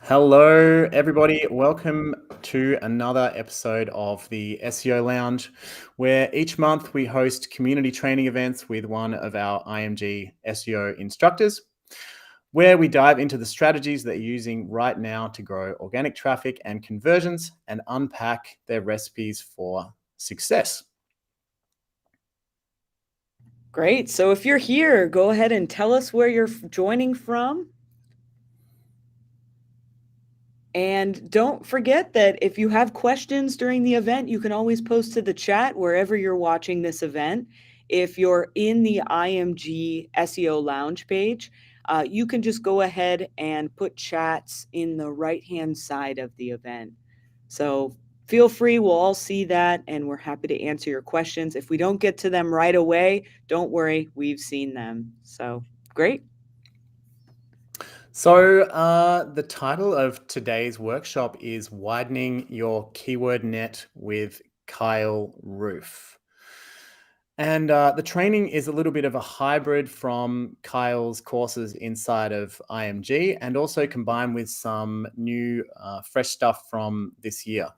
Hello, everybody. Welcome to another episode of the SEO Lounge, where each month we host community training events with one of our IMG SEO instructors, where we dive into the strategies that you're using right now to grow organic traffic and conversions and unpack their recipes for success. Great. So if you're here, go ahead and tell us where you're joining from. And don't forget that if you have questions during the event, you can always post to the chat wherever you're watching this event. If you're in the IMG SEO Lounge page, you can just go ahead and put chats in the right-hand side of the event. So feel free, we'll all see that, and we're happy to answer your questions. If we don't get to them right away, don't worry, we've seen them. So great. So the title of today's workshop is Widening Your Keyword Net with Kyle Roof. And the training is a little bit of a hybrid from Kyle's courses inside of IMG and also combined with some new fresh stuff from this year.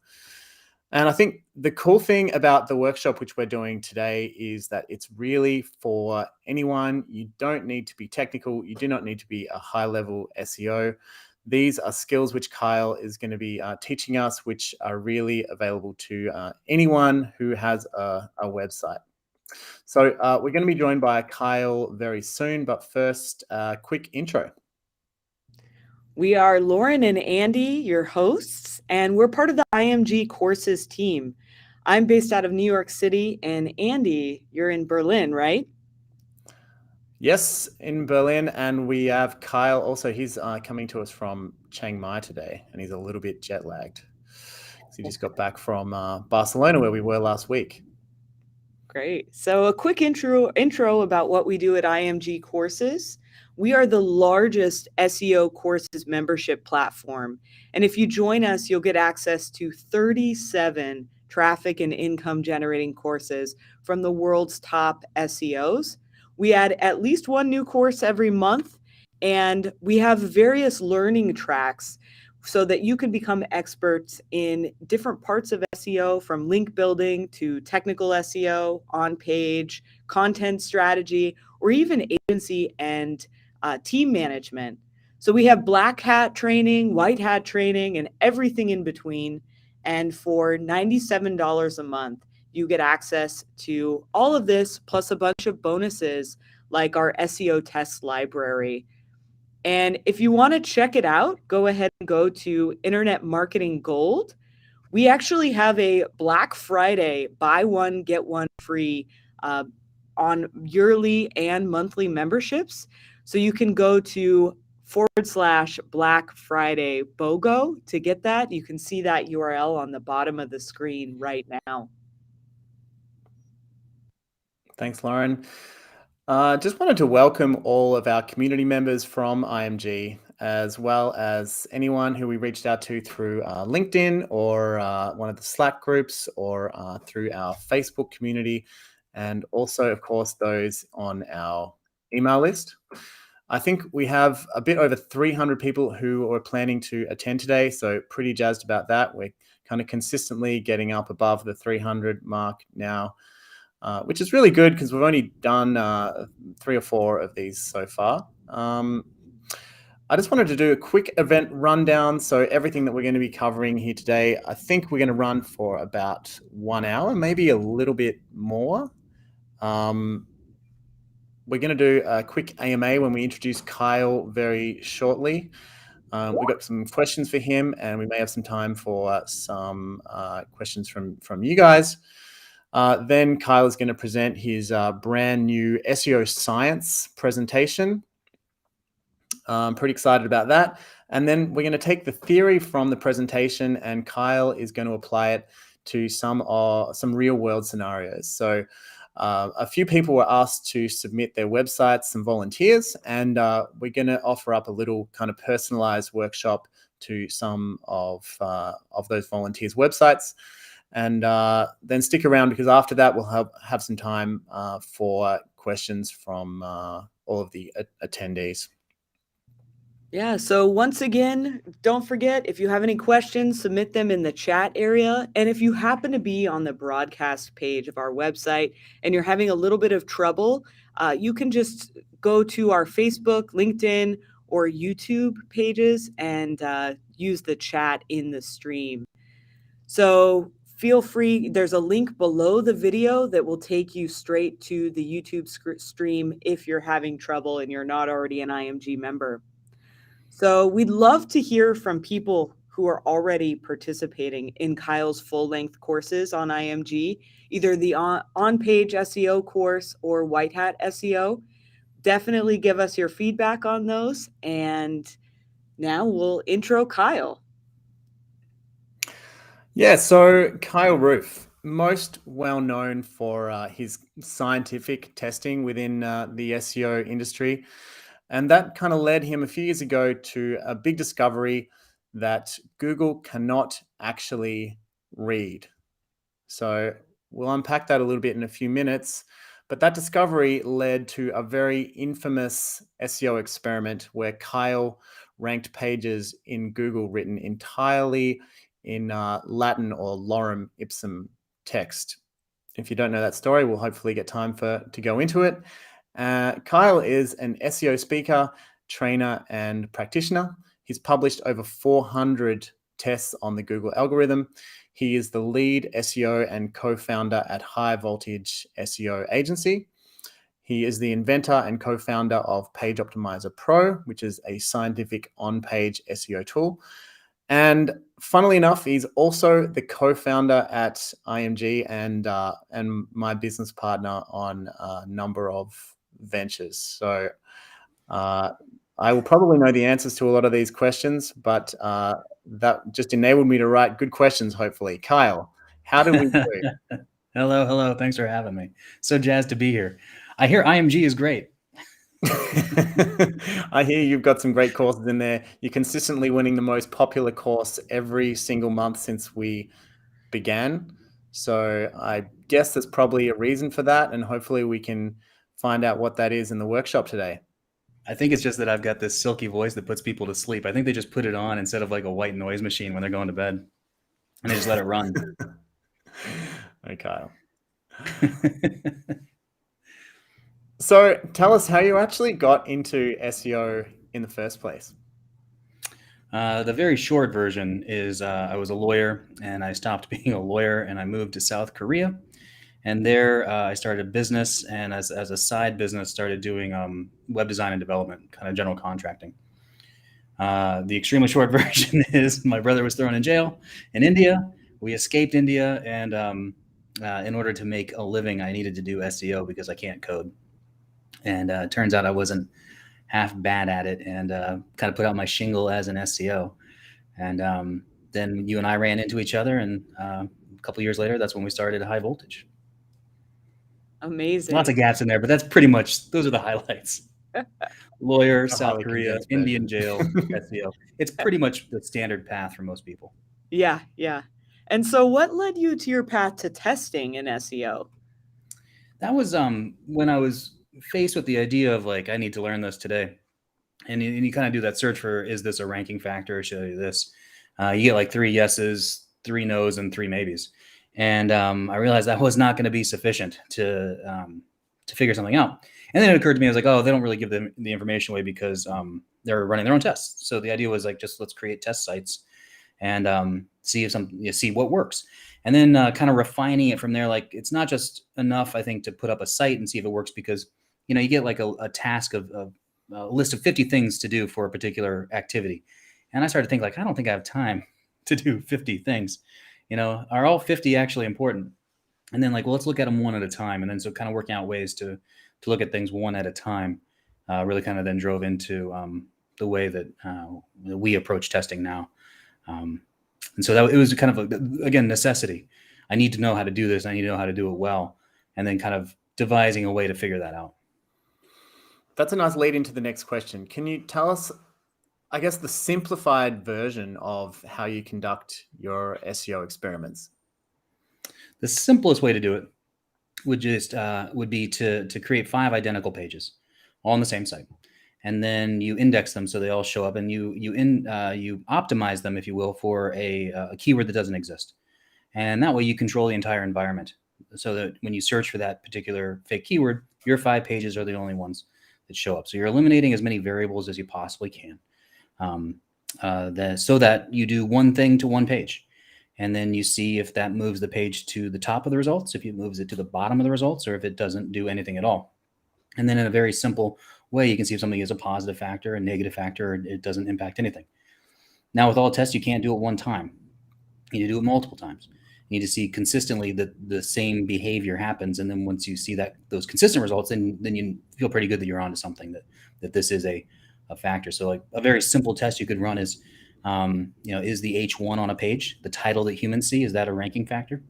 And I think the cool thing about the workshop which we're doing today is that it's really for anyone. You don't need to be technical. You do not need to be a high-level SEO. These are skills which Kyle is going to be teaching us, which are really available to anyone who has a website. So we're going to be joined by Kyle very soon, but first, a quick intro. We are Lauren and Andy, your hosts, and we're part of the IMG courses team. I'm based out of New York City, and Andy, you're in Berlin, right? Yes, in Berlin, and we have Kyle also. He's coming to us from Chiang Mai today, and he's a little bit jet lagged. He just got back from Barcelona, where we were last week. Great. So a quick intro about what we do at IMG Courses. We are the largest SEO courses membership platform. And if you join us, you'll get access to 37 traffic and income generating courses from the world's top SEOs. We add at least one new course every month, and we have various learning tracks so that you can become experts in different parts of SEO, from link building to technical SEO, on page, content strategy, or even agency and team management. So we have black hat training, white hat training, and everything in between. And for $97 a month, you get access to all of this, plus a bunch of bonuses like our SEO test library. And if you want to check it out, go ahead and go to Internet Marketing Gold. We actually have a Black Friday buy one, get one free on yearly and monthly memberships. So you can go to /Black Friday BOGO to get that. You can see that URL on the bottom of the screen right now. Thanks, Lauren. Just wanted to welcome all of our community members from IMG, as well as anyone who we reached out to through LinkedIn or one of the Slack groups or through our Facebook community, and also, of course, those on our email list. I think we have a bit over 300 people who are planning to attend today, so pretty jazzed about that. We're kind of consistently getting up above the 300 mark now. Which is really good because we've only done 3 or 4 of these so far. I just wanted to do a quick event rundown. So everything that we're going to be covering here today, I think we're going to run for about 1 hour, maybe a little bit more. We're going to do a quick AMA when we introduce Kyle very shortly. We've got some questions for him, and we may have some time for some questions from you guys. Then Kyle is going to present his brand new SEO science presentation. I'm pretty excited about that. And then we're going to take the theory from the presentation, and Kyle is going to apply it to some real world scenarios. So a few people were asked to submit their websites, some volunteers, and we're going to offer up a little kind of personalized workshop to some of those volunteers' websites. And then stick around, because after that we'll have some time for questions from all of the attendees. Yeah, so once again, don't forget, if you have any questions, submit them in the chat area. And if you happen to be on the broadcast page of our website and you're having a little bit of trouble, you can just go to our Facebook, LinkedIn, or YouTube pages and use the chat in the stream. So feel free, there's a link below the video that will take you straight to the YouTube stream if you're having trouble and you're not already an IMG member. So we'd love to hear from people who are already participating in Kyle's full-length courses on IMG, either the on-page SEO course or White Hat SEO. Definitely give us your feedback on those. And now we'll intro Kyle. Yeah, so Kyle Roof, most well known for his scientific testing within the SEO industry. And that kind of led him a few years ago to a big discovery that Google cannot actually read. So we'll unpack that a little bit in a few minutes. But that discovery led to a very infamous SEO experiment where Kyle ranked pages in Google written entirely in Latin or lorem ipsum text. If you don't know that story, we'll hopefully get time to go into it. Kyle is an SEO speaker, trainer, and practitioner. He's published over 400 tests on the Google algorithm. He is the lead SEO and co-founder at High Voltage SEO Agency. He is the inventor and co-founder of Page Optimizer Pro, which is a scientific on-page SEO tool. And funnily enough, he's also the co-founder at IMG and my business partner on a number of ventures. So I will probably know the answers to a lot of these questions, but that just enabled me to write good questions, hopefully. Kyle, how do we do? Hello. Thanks for having me. So jazzed to be here. I hear IMG is great. I hear you've got some great courses in there. You're consistently winning the most popular course every single month since we began. So I guess there's probably a reason for that, and hopefully we can find out what that is in the workshop today. I think it's just that I've got this silky voice that puts people to sleep. I think they just put it on instead of like a white noise machine when they're going to bed, and they just let it run. Okay, Kyle. So tell us how you actually got into SEO in the first place. The very short version is I was a lawyer and I stopped being a lawyer and I moved to South Korea. And there I started a business, and as a side business started doing web design and development, kind of general contracting. The extremely short version is my brother was thrown in jail in India. We escaped India, and in order to make a living, I needed to do SEO because I can't code. And it turns out I wasn't half bad at it, and kind of put out my shingle as an SEO. And then you and I ran into each other, and a couple years later, that's when we started High Voltage. Amazing. Lots of gaps in there, but that's pretty much, those are the highlights. Lawyer, South Korea, Indian jail, SEO. It's pretty much the standard path for most people. Yeah. And so what led you to your path to testing in SEO? That was when I was faced with the idea of like, I need to learn this today. And you kind of do that search for, is this a ranking factor? Should I do this? You get like 3 yeses, 3 nos, and 3 maybes. And I realized that was not going to be sufficient to figure something out. And then it occurred to me, I was like, oh, they don't really give them the information away because they're running their own tests. So the idea was like, just let's create test sites and see what works. And then kind of refining it from there. Like, it's not just enough, I think, to put up a site and see if it works, because, you know, you get like a task of a list of 50 things to do for a particular activity. And I started to think like, I don't think I have time to do 50 things. You know, are all 50 actually important? And then like, well, let's look at them one at a time. And then so kind of working out ways to look at things one at a time really kind of then drove into the way that we approach testing now. And so that it was kind of again, necessity. I need to know how to do this. I need to know how to do it well. And then kind of devising a way to figure that out. That's a nice lead into the next question. Can you tell us, I guess, the simplified version of how you conduct your SEO experiments? The simplest way to do it would be to create 5 identical pages all on the same site. and then you index them so they all show up, and you optimize them, if you will, for a keyword that doesn't exist. And that way you control the entire environment, so that when you search for that particular fake keyword, your 5 pages are the only ones that show up. So you're eliminating as many variables as you possibly can, so that you do one thing to one page. And then you see if that moves the page to the top of the results, if it moves it to the bottom of the results, or if it doesn't do anything at all. And then in a very simple way, you can see if something is a positive factor, a negative factor, or it doesn't impact anything. Now, with all tests, you can't do it one time. You need to do it multiple times. You need to see consistently that the same behavior happens. And then once you see that those consistent results, then you feel pretty good that you're onto something, that this is a factor. So like a very simple test you could run is, is the H1 on a page, the title that humans see, is that a ranking factor?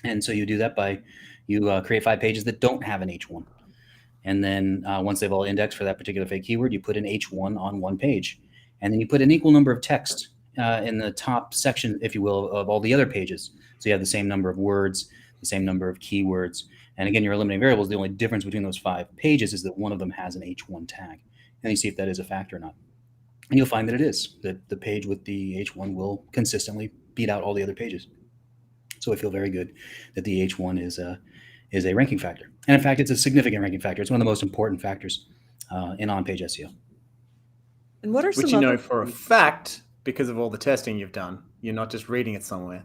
And so you do that by, you create 5 pages that don't have an H1. And then once they've all indexed for that particular fake keyword, you put an H1 on one page. And then you put an equal number of text in the top section, if you will, of all the other pages. So you have the same number of words, the same number of keywords. And again, you're eliminating variables. The only difference between those 5 pages is that one of them has an H1 tag. And you see if that is a factor or not. And you'll find that it is, that the page with the H1 will consistently beat out all the other pages. So I feel very good that the H1 is a ranking factor. And in fact, it's a significant ranking factor. It's one of the most important factors in on-page SEO. And what are some Which you know for a fact because of all the testing you've done. You're not just reading it somewhere.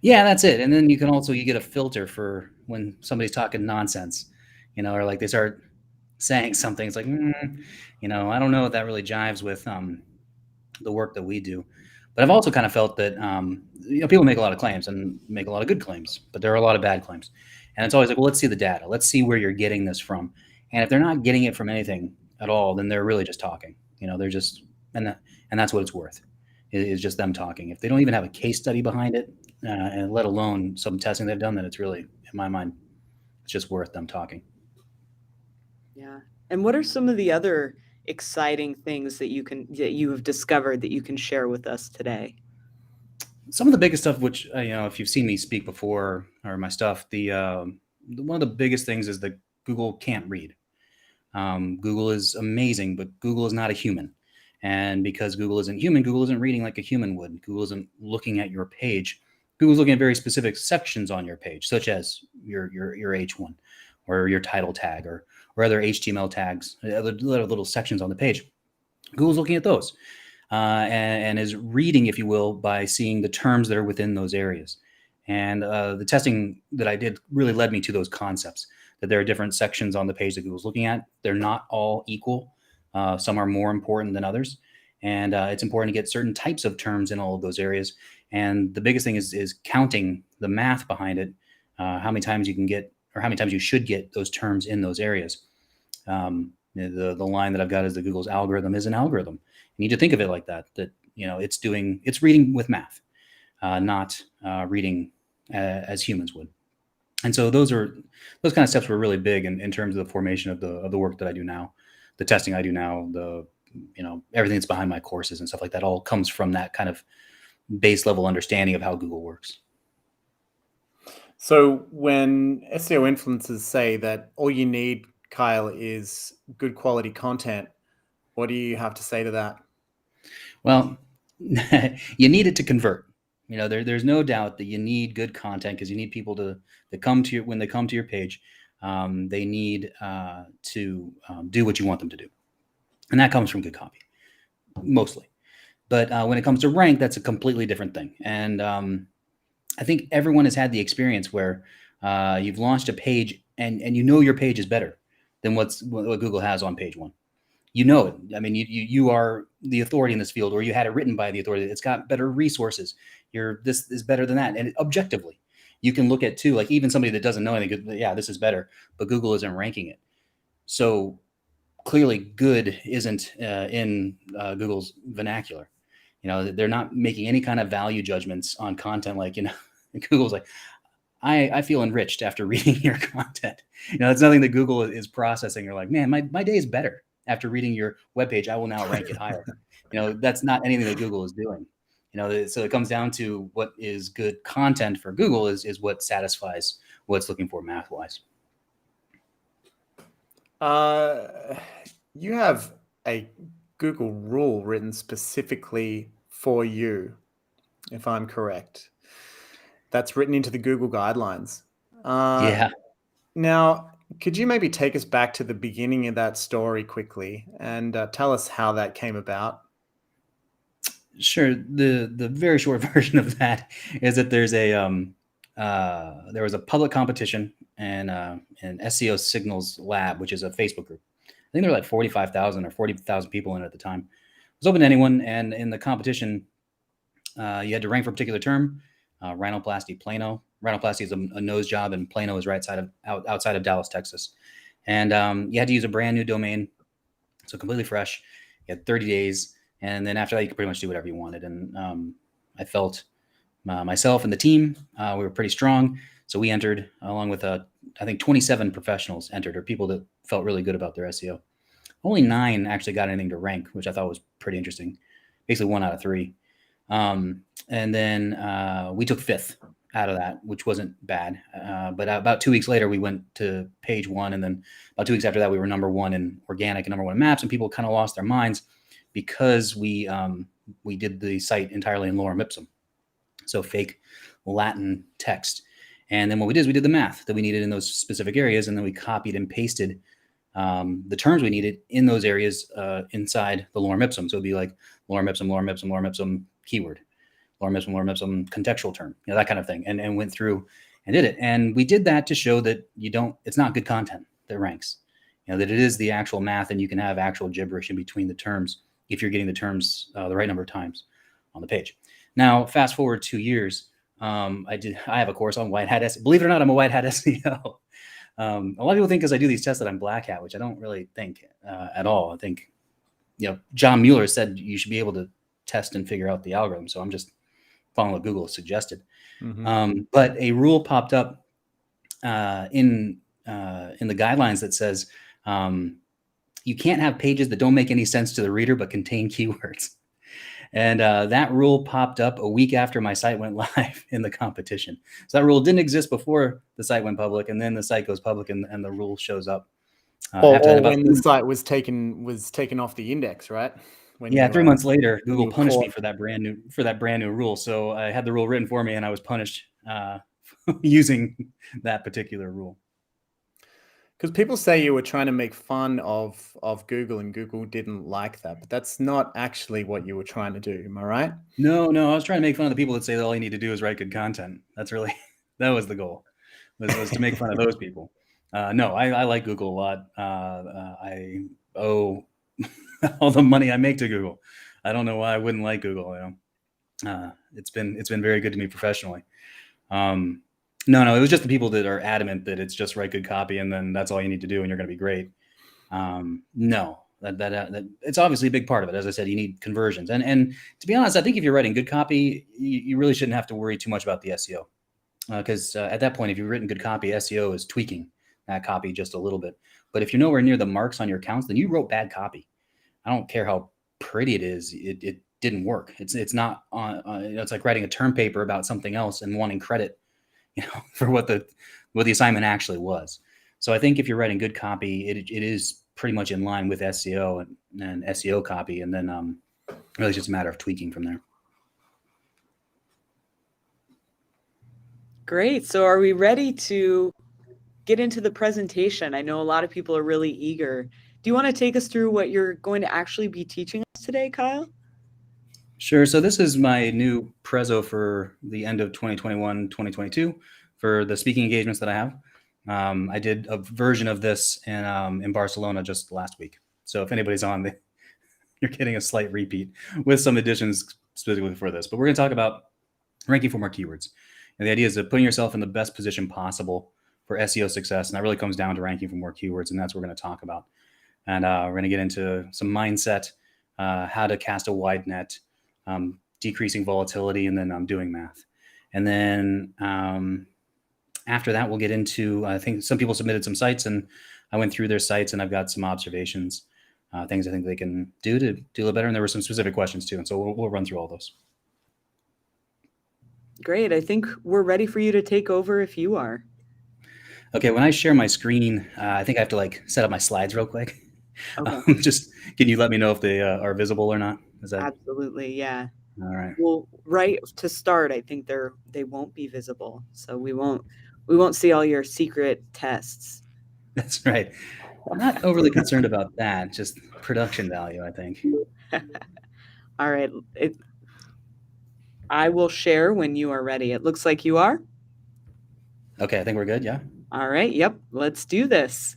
Yeah, that's it. And then you get a filter for when somebody's talking nonsense, or like they start saying something. It's like, I don't know if that really jives with the work that we do. But I've also kind of felt that, people make a lot of claims and make a lot of good claims, but there are a lot of bad claims. And it's always like, well, let's see the data. Let's see where you're getting this from. And if they're not getting it from anything at all, then they're really just talking. They're just, and that's what it's worth, is just them talking. If they don't even have a case study behind it, and let alone some testing they've done, then it's really, in my mind, it's just worth them talking. Yeah. And what are some of the other exciting things that you have discovered that you can share with us today? Some of the biggest stuff, which if you've seen me speak before or my stuff, one of the biggest things is that Google can't read. Google is amazing, but Google is not a human. And because Google isn't human, Google isn't reading like a human would. Google isn't looking at your page. Google's looking at very specific sections on your page, such as your H1 or your title tag or other HTML tags, other little sections on the page. Google's looking at those and is reading, if you will, by seeing the terms that are within those areas. And the testing that I did really led me to those concepts, that there are different sections on the page that Google's looking at. They're not all equal. Some are more important than others. And it's important to get certain types of terms in all of those areas. And the biggest thing is counting the math behind it, how many times you can get, or how many times you should get those terms in those areas. The line that I've got is that Google's algorithm is an algorithm. You need to think of it like that, it's reading with math, not reading as humans would. And so those kind of steps were really big in terms of the formation of the work that I do now, the testing I do now, everything that's behind my courses and stuff like that all comes from that kind of base level understanding of how Google works. So when SEO influencers say that all you need, Kyle, is good quality content, what do you have to say to that? Well, you need it to convert. There's no doubt that you need good content, because you need people when they come to your page, they need to do what you want them to do. And that comes from good copy, mostly. But when it comes to rank, that's a completely different thing. And I think everyone has had the experience where you've launched a page and your page is better than what Google has on page 1. It. I mean, you are the authority in this field, or you had it written by the authority. It's got better resources. This is better than that. And objectively, you can look at too, like even somebody that doesn't know anything, yeah, this is better, but Google isn't ranking it. So clearly good isn't in Google's vernacular. They're not making any kind of value judgments on content. Like, Google's like, I feel enriched after reading your content. It's nothing that Google is processing. You're like, man, my day is better after reading your webpage. I will now rank it higher. That's not anything that Google is doing. So it comes down to what is good content for Google is what satisfies what it's looking for math-wise. you have a Google rule written specifically for you, if I'm correct. That's written into the Google guidelines. Yeah. Now, could you maybe take us back to the beginning of that story quickly and tell us how that came about? Sure. The very short version of that is that there was a public competition and an SEO Signals Lab, which is a Facebook group. I think there were like 45,000 or 40,000 people in it at the time. It was open to anyone, and in the competition, you had to rank for a particular term. Rhinoplasty Plano. Rhinoplasty is a nose job, and Plano is outside of Dallas, Texas. And you had to use a brand new domain, so completely fresh. You had 30 days, and then after that, you could pretty much do whatever you wanted. And I felt myself and the team, we were pretty strong. So we entered along with, I think 27 professionals entered, or people that felt really good about their SEO. Only 9 actually got anything to rank, which I thought was pretty interesting. Basically 1 out of 3. And then we took 5th out of that, which wasn't bad. But about 2 weeks later, we went to page 1. And then about 2 weeks after that, we were number 1 in organic and number 1 in maps. And people kind of lost their minds because we did the site entirely in lorem ipsum. So fake Latin text. And then what we did is we did the math that we needed in those specific areas. And then we copied and pasted the terms we needed in those areas inside the lorem ipsum. So it'd be like lorem ipsum, lorem ipsum, lorem ipsum keyword, lorem ipsum contextual term, that kind of thing, and went through and did it. And we did that to show that it's not good content that ranks, that it is the actual math, and you can have actual gibberish in between the terms if you're getting the terms the right number of times on the page. Now, fast forward 2 years, I have a course on white hat SEO. Believe it or not, I'm a white hat SEO. A lot of people think because I do these tests that I'm black hat, which I don't really think at all. I think, John Mueller said you should be able to test and figure out the algorithm. So I'm just following what Google suggested. Mm-hmm. But a rule popped up in the guidelines that says you can't have pages that don't make any sense to the reader but contain keywords. And that rule popped up a week after my site went live in the competition. So that rule didn't exist before the site went public, and then the site goes public, and the rule shows up. Or when the site was taken off the index, right? 3 months later, Google punished me for that brand new rule. So I had the rule written for me, and I was punished using that particular rule. Because people say you were trying to make fun of Google, and Google didn't like that, but that's not actually what you were trying to do. Am I right? No, I was trying to make fun of the people that say that all you need to do is write good content. That was the goal, was to make fun of those people. No, I like Google a lot. I owe all the money I make to Google. I don't know why I wouldn't like Google. It's been very good to me professionally. No, it was just the people that are adamant that it's just write good copy and then that's all you need to do and you're going to be great. No, that it's obviously a big part of it. As I said, you need conversions. And to be honest, I think if you're writing good copy, you really shouldn't have to worry too much about the SEO. Because at that point, if you've written good copy, SEO is tweaking that copy just a little bit. But if you're nowhere near the marks on your accounts, then you wrote bad copy. I don't care how pretty it is. It didn't work. It's not on. It's like writing a term paper about something else and wanting credit, for what the assignment actually was. So I think if you're writing good copy, it is pretty much in line with SEO and SEO copy, and then really it's just a matter of tweaking from there. Great. So are we ready to get into the presentation? I know a lot of people are really eager. Do you want to take us through what you're going to actually be teaching us today, Kyle? Sure. So this is my new prezzo for the end of 2021, 2022 for the speaking engagements that I have. I did a version of this in Barcelona just last week. So if anybody's on, you're getting a slight repeat with some additions specifically for this. But we're going to talk about ranking for more keywords. And the idea is putting yourself in the best position possible for SEO success. And that really comes down to ranking for more keywords. And that's what we're going to talk about. And we're going to get into some mindset, how to cast a wide net, decreasing volatility, and then doing math. And then after that, we'll get into, I think some people submitted some sites and I went through their sites and I've got some observations, things I think they can do to do a little better. And there were some specific questions too. And so we'll run through all those. Great. I think we're ready for you to take over if you are. Okay. When I share my screen, I think I have to set up my slides real quick. Okay. Just can you let me know if they are visible or not? Is that Absolutely. Yeah. all right? Well, right to start, I think they won't be visible. So we won't see all your secret tests. That's right. I'm not overly concerned about that. Just production value, I think. All right. I will share when you are ready. It looks like you are. Okay, I think we're good. Yeah. All right. Yep. Let's do this.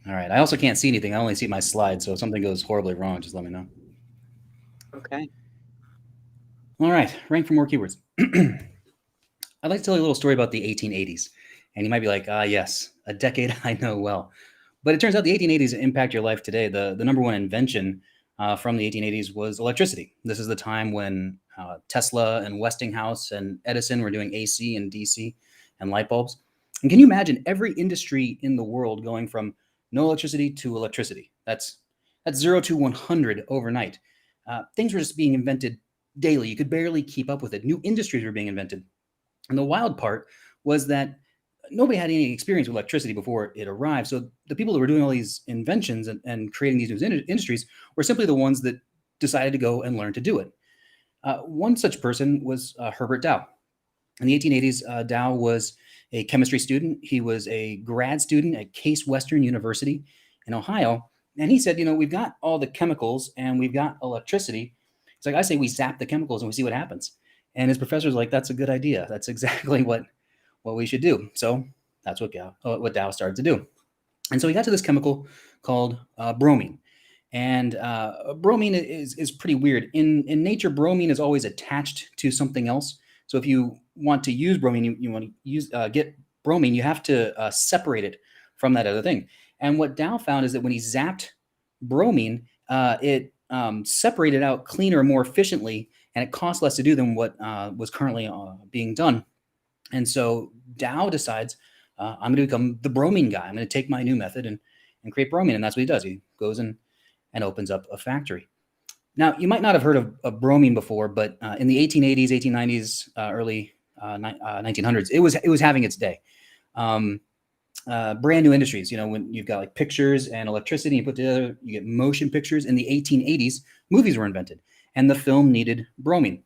All right. I also can't see anything. I only see my slides. So if something goes horribly wrong, just let me know. Okay. All right. Rank for more keywords. I'd like to tell you a little story about the 1880s. And you might be like, yes, a decade I know well. But it turns out the 1880s impact your life today. The number one invention from the 1880s was electricity. This is the time when Tesla and Westinghouse and Edison were doing AC and DC and light bulbs. And can you imagine every industry in the world going from no electricity to electricity? That's 0 to 100 overnight. Things were just being invented daily. You could barely keep up with it. New industries were being invented. And the wild part was that nobody had any experience with electricity before it arrived. So the people that were doing all these inventions and creating these new industries were simply the ones that decided to go and learn to do it. One such person was Herbert Dao. In the 1880s, Dao was a chemistry student. He was a grad student at Case Western University in Ohio. And he said, we've got all the chemicals and we've got electricity. It's like, I say we zap the chemicals and we see what happens. And his professor's like, that's a good idea. That's exactly what we should do. So that's what Dao started to do. And so he got to this chemical called bromine. And bromine is pretty weird. In nature, bromine is always attached to something else. So if you want to use bromine, you want to use get bromine, you have to separate it from that other thing. And what Dao found is that when he zapped bromine, it separated out cleaner, more efficiently, and it cost less to do than what was currently being done. And so Dao decides, I'm going to become the bromine guy. I'm going to take my new method and create bromine. And that's what he does. He goes and opens up a factory. Now, you might not have heard of bromine before, but in the 1880s, 1890s, early 1900s, it was having its day. Brand new industries, when you've got like pictures and electricity, you put together, you get motion pictures. In the 1880s, movies were invented, and the film needed bromine.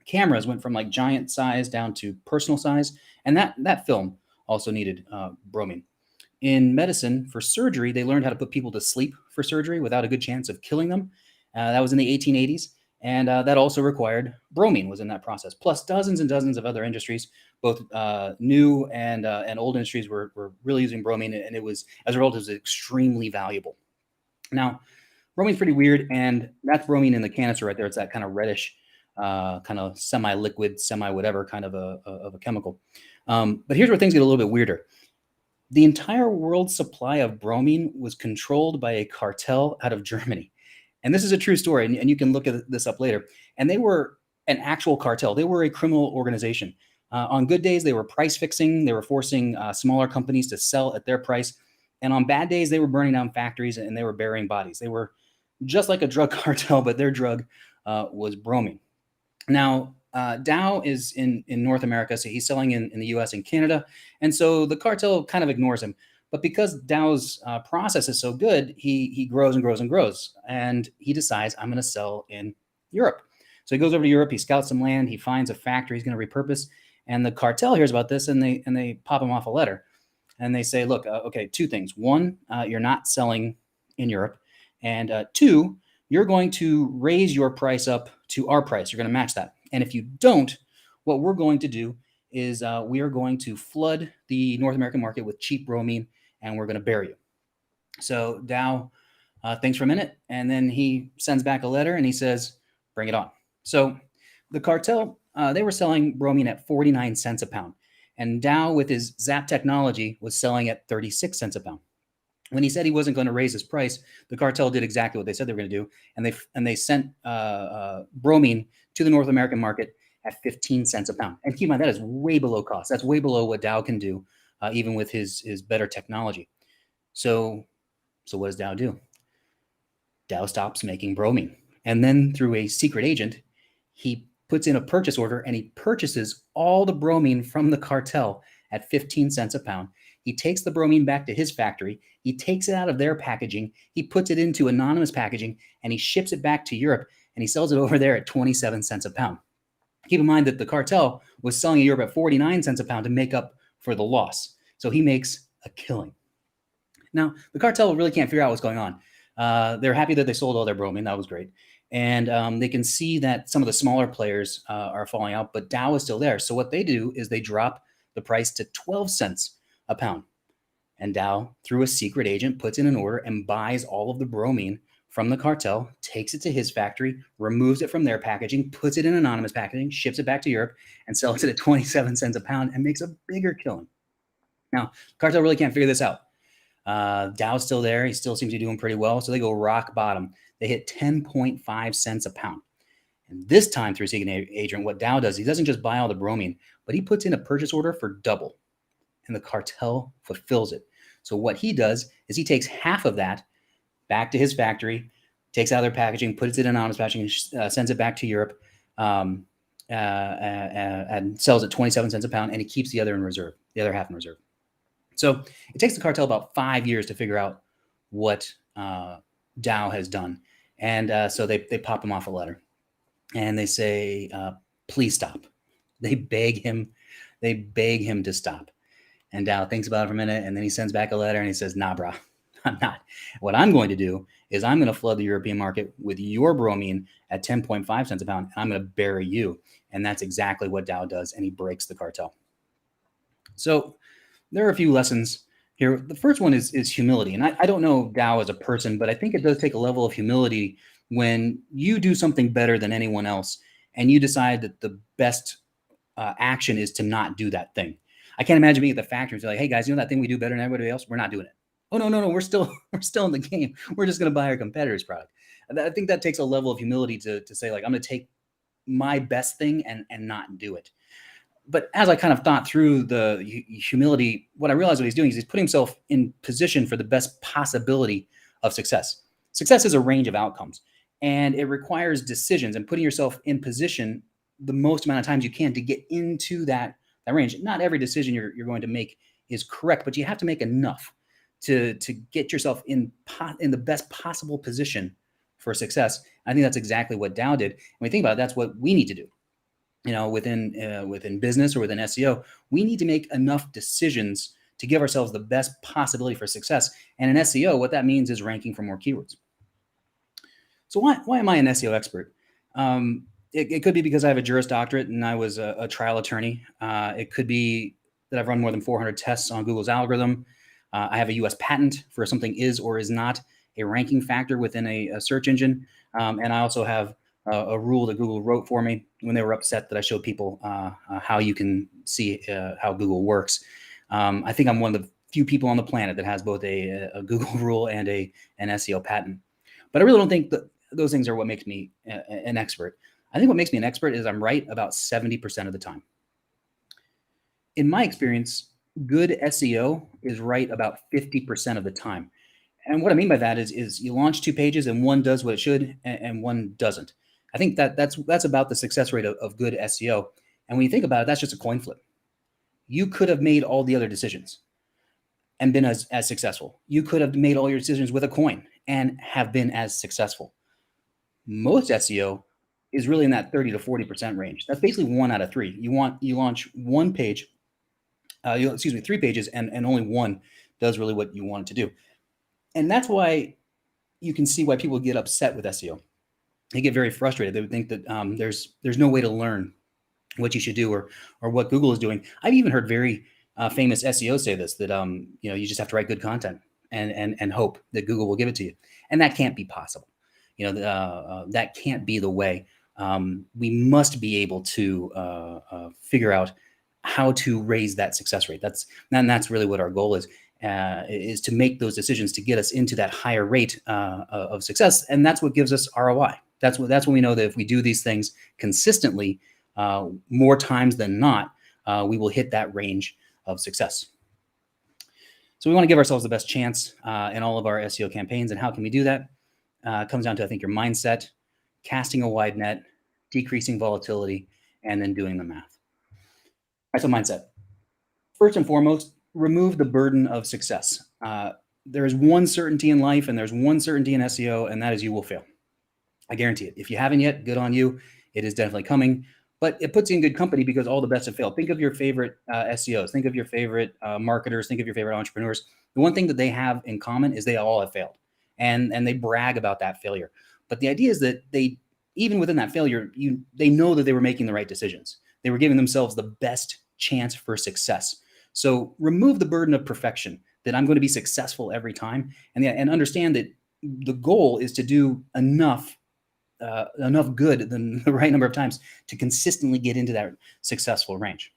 Cameras went from like giant size down to personal size, and that film also needed bromine. In medicine, for surgery, they learned how to put people to sleep for surgery without a good chance of killing them. That was in the 1880s, and that also required bromine was in that process, plus dozens and dozens of other industries, both new and old industries were really using bromine, and it was, as a result, it was extremely valuable. Now, bromine's pretty weird, and that's bromine in the canister right there. It's that kind of reddish, kind of semi-liquid, semi-whatever kind of a chemical. But here's where things get a little bit weirder. The entire world supply of bromine was controlled by a cartel out of Germany. And this is a true story, and you can look at this up later. And they were an actual cartel. They were a criminal organization. On good days, they were price fixing. They were forcing smaller companies to sell at their price. And on bad days, they were burning down factories and they were burying bodies. They were just like a drug cartel, but their drug was bromine. Now, Dow is in North America, so he's selling in the US and Canada. And so the cartel kind of ignores him. But because Dow's process is so good, he grows and grows and grows. And he decides, I'm going to sell in Europe. So he goes over to Europe, he scouts some land, he finds a factory he's going to repurpose. And the cartel hears about this, and they pop him off a letter. And they say, look, okay, two things. One, you're not selling in Europe. And two, you're going to raise your price up to our price. You're going to match that. And if you don't, what we're going to do is we are going to flood the North American market with cheap bromine, and we're going to bury you. So Dow thinks for a minute, and then he sends back a letter, and he says, bring it on. So the cartel, they were selling bromine at 49 cents a pound. And Dow, with his Zap technology, was selling at 36 cents a pound. When he said he wasn't going to raise his price, the cartel did exactly what they said they were going to do, and they sent bromine to the North American market at 15 cents a pound. And keep in mind, that is way below cost. That's way below what Dow can do, even with his better technology. So what does Dow do? Dow stops making bromine, and then through a secret agent, he puts in a purchase order and he purchases all the bromine from the cartel at 15 cents a pound. He takes the bromine back to his factory. He takes it out of their packaging. He puts it into anonymous packaging, and he ships it back to Europe, and he sells it over there at 27 cents a pound. Keep in mind that the cartel was selling in Europe at 49 cents a pound to make up for the loss. So he makes a killing. Now, the cartel really can't figure out what's going on. They're happy that they sold all their bromine. That was great. And they can see that some of the smaller players are falling out, but Dow is still there. So what they do is they drop the price to 12 cents a pound. And Dow, through a secret agent, puts in an order and buys all of the bromine from the cartel, takes it to his factory, removes it from their packaging, puts it in anonymous packaging, ships it back to Europe, and sells it at 27 cents a pound and makes a bigger killing. Now, cartel really can't figure this out. Dow's still there. He still seems to be doing pretty well. So they go rock bottom. They hit 10.5 cents a pound. And this time through secret agent, what Dow does, he doesn't just buy all the bromine, but he puts in a purchase order for double. And the cartel fulfills it. So what he does is he takes half of that back to his factory, takes out their packaging, puts it in anonymous packaging, sends it back to Europe, and sells at 27 cents a pound, and he keeps the other in reserve, the other half in reserve. So it takes the cartel about 5 years to figure out what Dow has done. And so they pop him off a letter, and they say, please stop. They beg him to stop. And Dow thinks about it for a minute, and then he sends back a letter, and he says, nah, brah, I'm not. What I'm going to do is I'm going to flood the European market with your bromine at 10.5 cents a pound, and I'm going to bury you. And that's exactly what Dow does, and he breaks the cartel. So there are a few lessons here. The first one is humility. And I don't know Dow as a person, but I think it does take a level of humility when you do something better than anyone else, and you decide that the best action is to not do that thing. I can't imagine being at the factory and say, like, hey guys, you know that thing we do better than everybody else? We're not doing it. Oh, no, we're still in the game. We're just going to buy our competitor's product. And I think that takes a level of humility to say, like, I'm going to take my best thing and not do it. But as I kind of thought through the humility, what I realized what he's doing is he's putting himself in position for the best possibility of success. Success is a range of outcomes, and it requires decisions and putting yourself in position the most amount of times you can to get into that range. Not every decision you're going to make is correct, but you have to make enough to get yourself in the best possible position for success. I think that's exactly what Dow did. When we think about it, that's what we need to do. You know, within business or within SEO, we need to make enough decisions to give ourselves the best possibility for success. And in SEO, what that means is ranking for more keywords. So why am I an SEO expert? It could be because I have a Juris Doctorate and I was a trial attorney. It could be that I've run more than 400 tests on Google's algorithm. I have a US patent for something is or is not a ranking factor within a search engine. And I also have a rule that Google wrote for me when they were upset that I showed people how you can see how Google works. I think I'm one of the few people on the planet that has both a Google rule and an SEO patent. But I really don't think that those things are what makes me an expert. I think what makes me an expert is I'm right about 70% of the time. In my experience, good SEO is right about 50% of the time. And what I mean by that is you launch 2 pages and one does what it should and one doesn't. I think that's about the success rate of good SEO. And when you think about it, that's just a coin flip. You could have made all the other decisions and been as successful. You could have made all your decisions with a coin and have been as successful. Most SEO is really in that 30 to 40% range. That's basically 1 out of 3. You launch 1 page, 3 pages, and only one does really what you want it to do. And that's why you can see why people get upset with SEO. They get very frustrated. They would think that there's no way to learn what you should do or what Google is doing. I've even heard very famous SEOs say this, that you just have to write good content and hope that Google will give it to you. And that can't be possible. That can't be the way. We must be able to figure out how to raise that success rate. That's really what our goal is to make those decisions to get us into that higher rate of success. And that's what gives us ROI. That's when we know that if we do these things consistently, more times than not, we will hit that range of success. So we want to give ourselves the best chance in all of our SEO campaigns. And how can we do that? It comes down to, I think, your mindset, casting a wide net, decreasing volatility, and then doing the math. All right, so mindset. First and foremost, remove the burden of success. There is one certainty in life, and there's one certainty in SEO, and that is you will fail. I guarantee it. If you haven't yet, good on you. It is definitely coming, but it puts you in good company because all the best have failed. Think of your favorite SEOs. Think of your favorite marketers. Think of your favorite entrepreneurs. The one thing that they have in common is they all have failed, and they brag about that failure. But the idea is that they, even within that failure, they know that they were making the right decisions. They were giving themselves the best chance for success. So remove the burden of perfection, that I'm going to be successful every time, and understand that the goal is to do enough good the right number of times to consistently get into that successful range.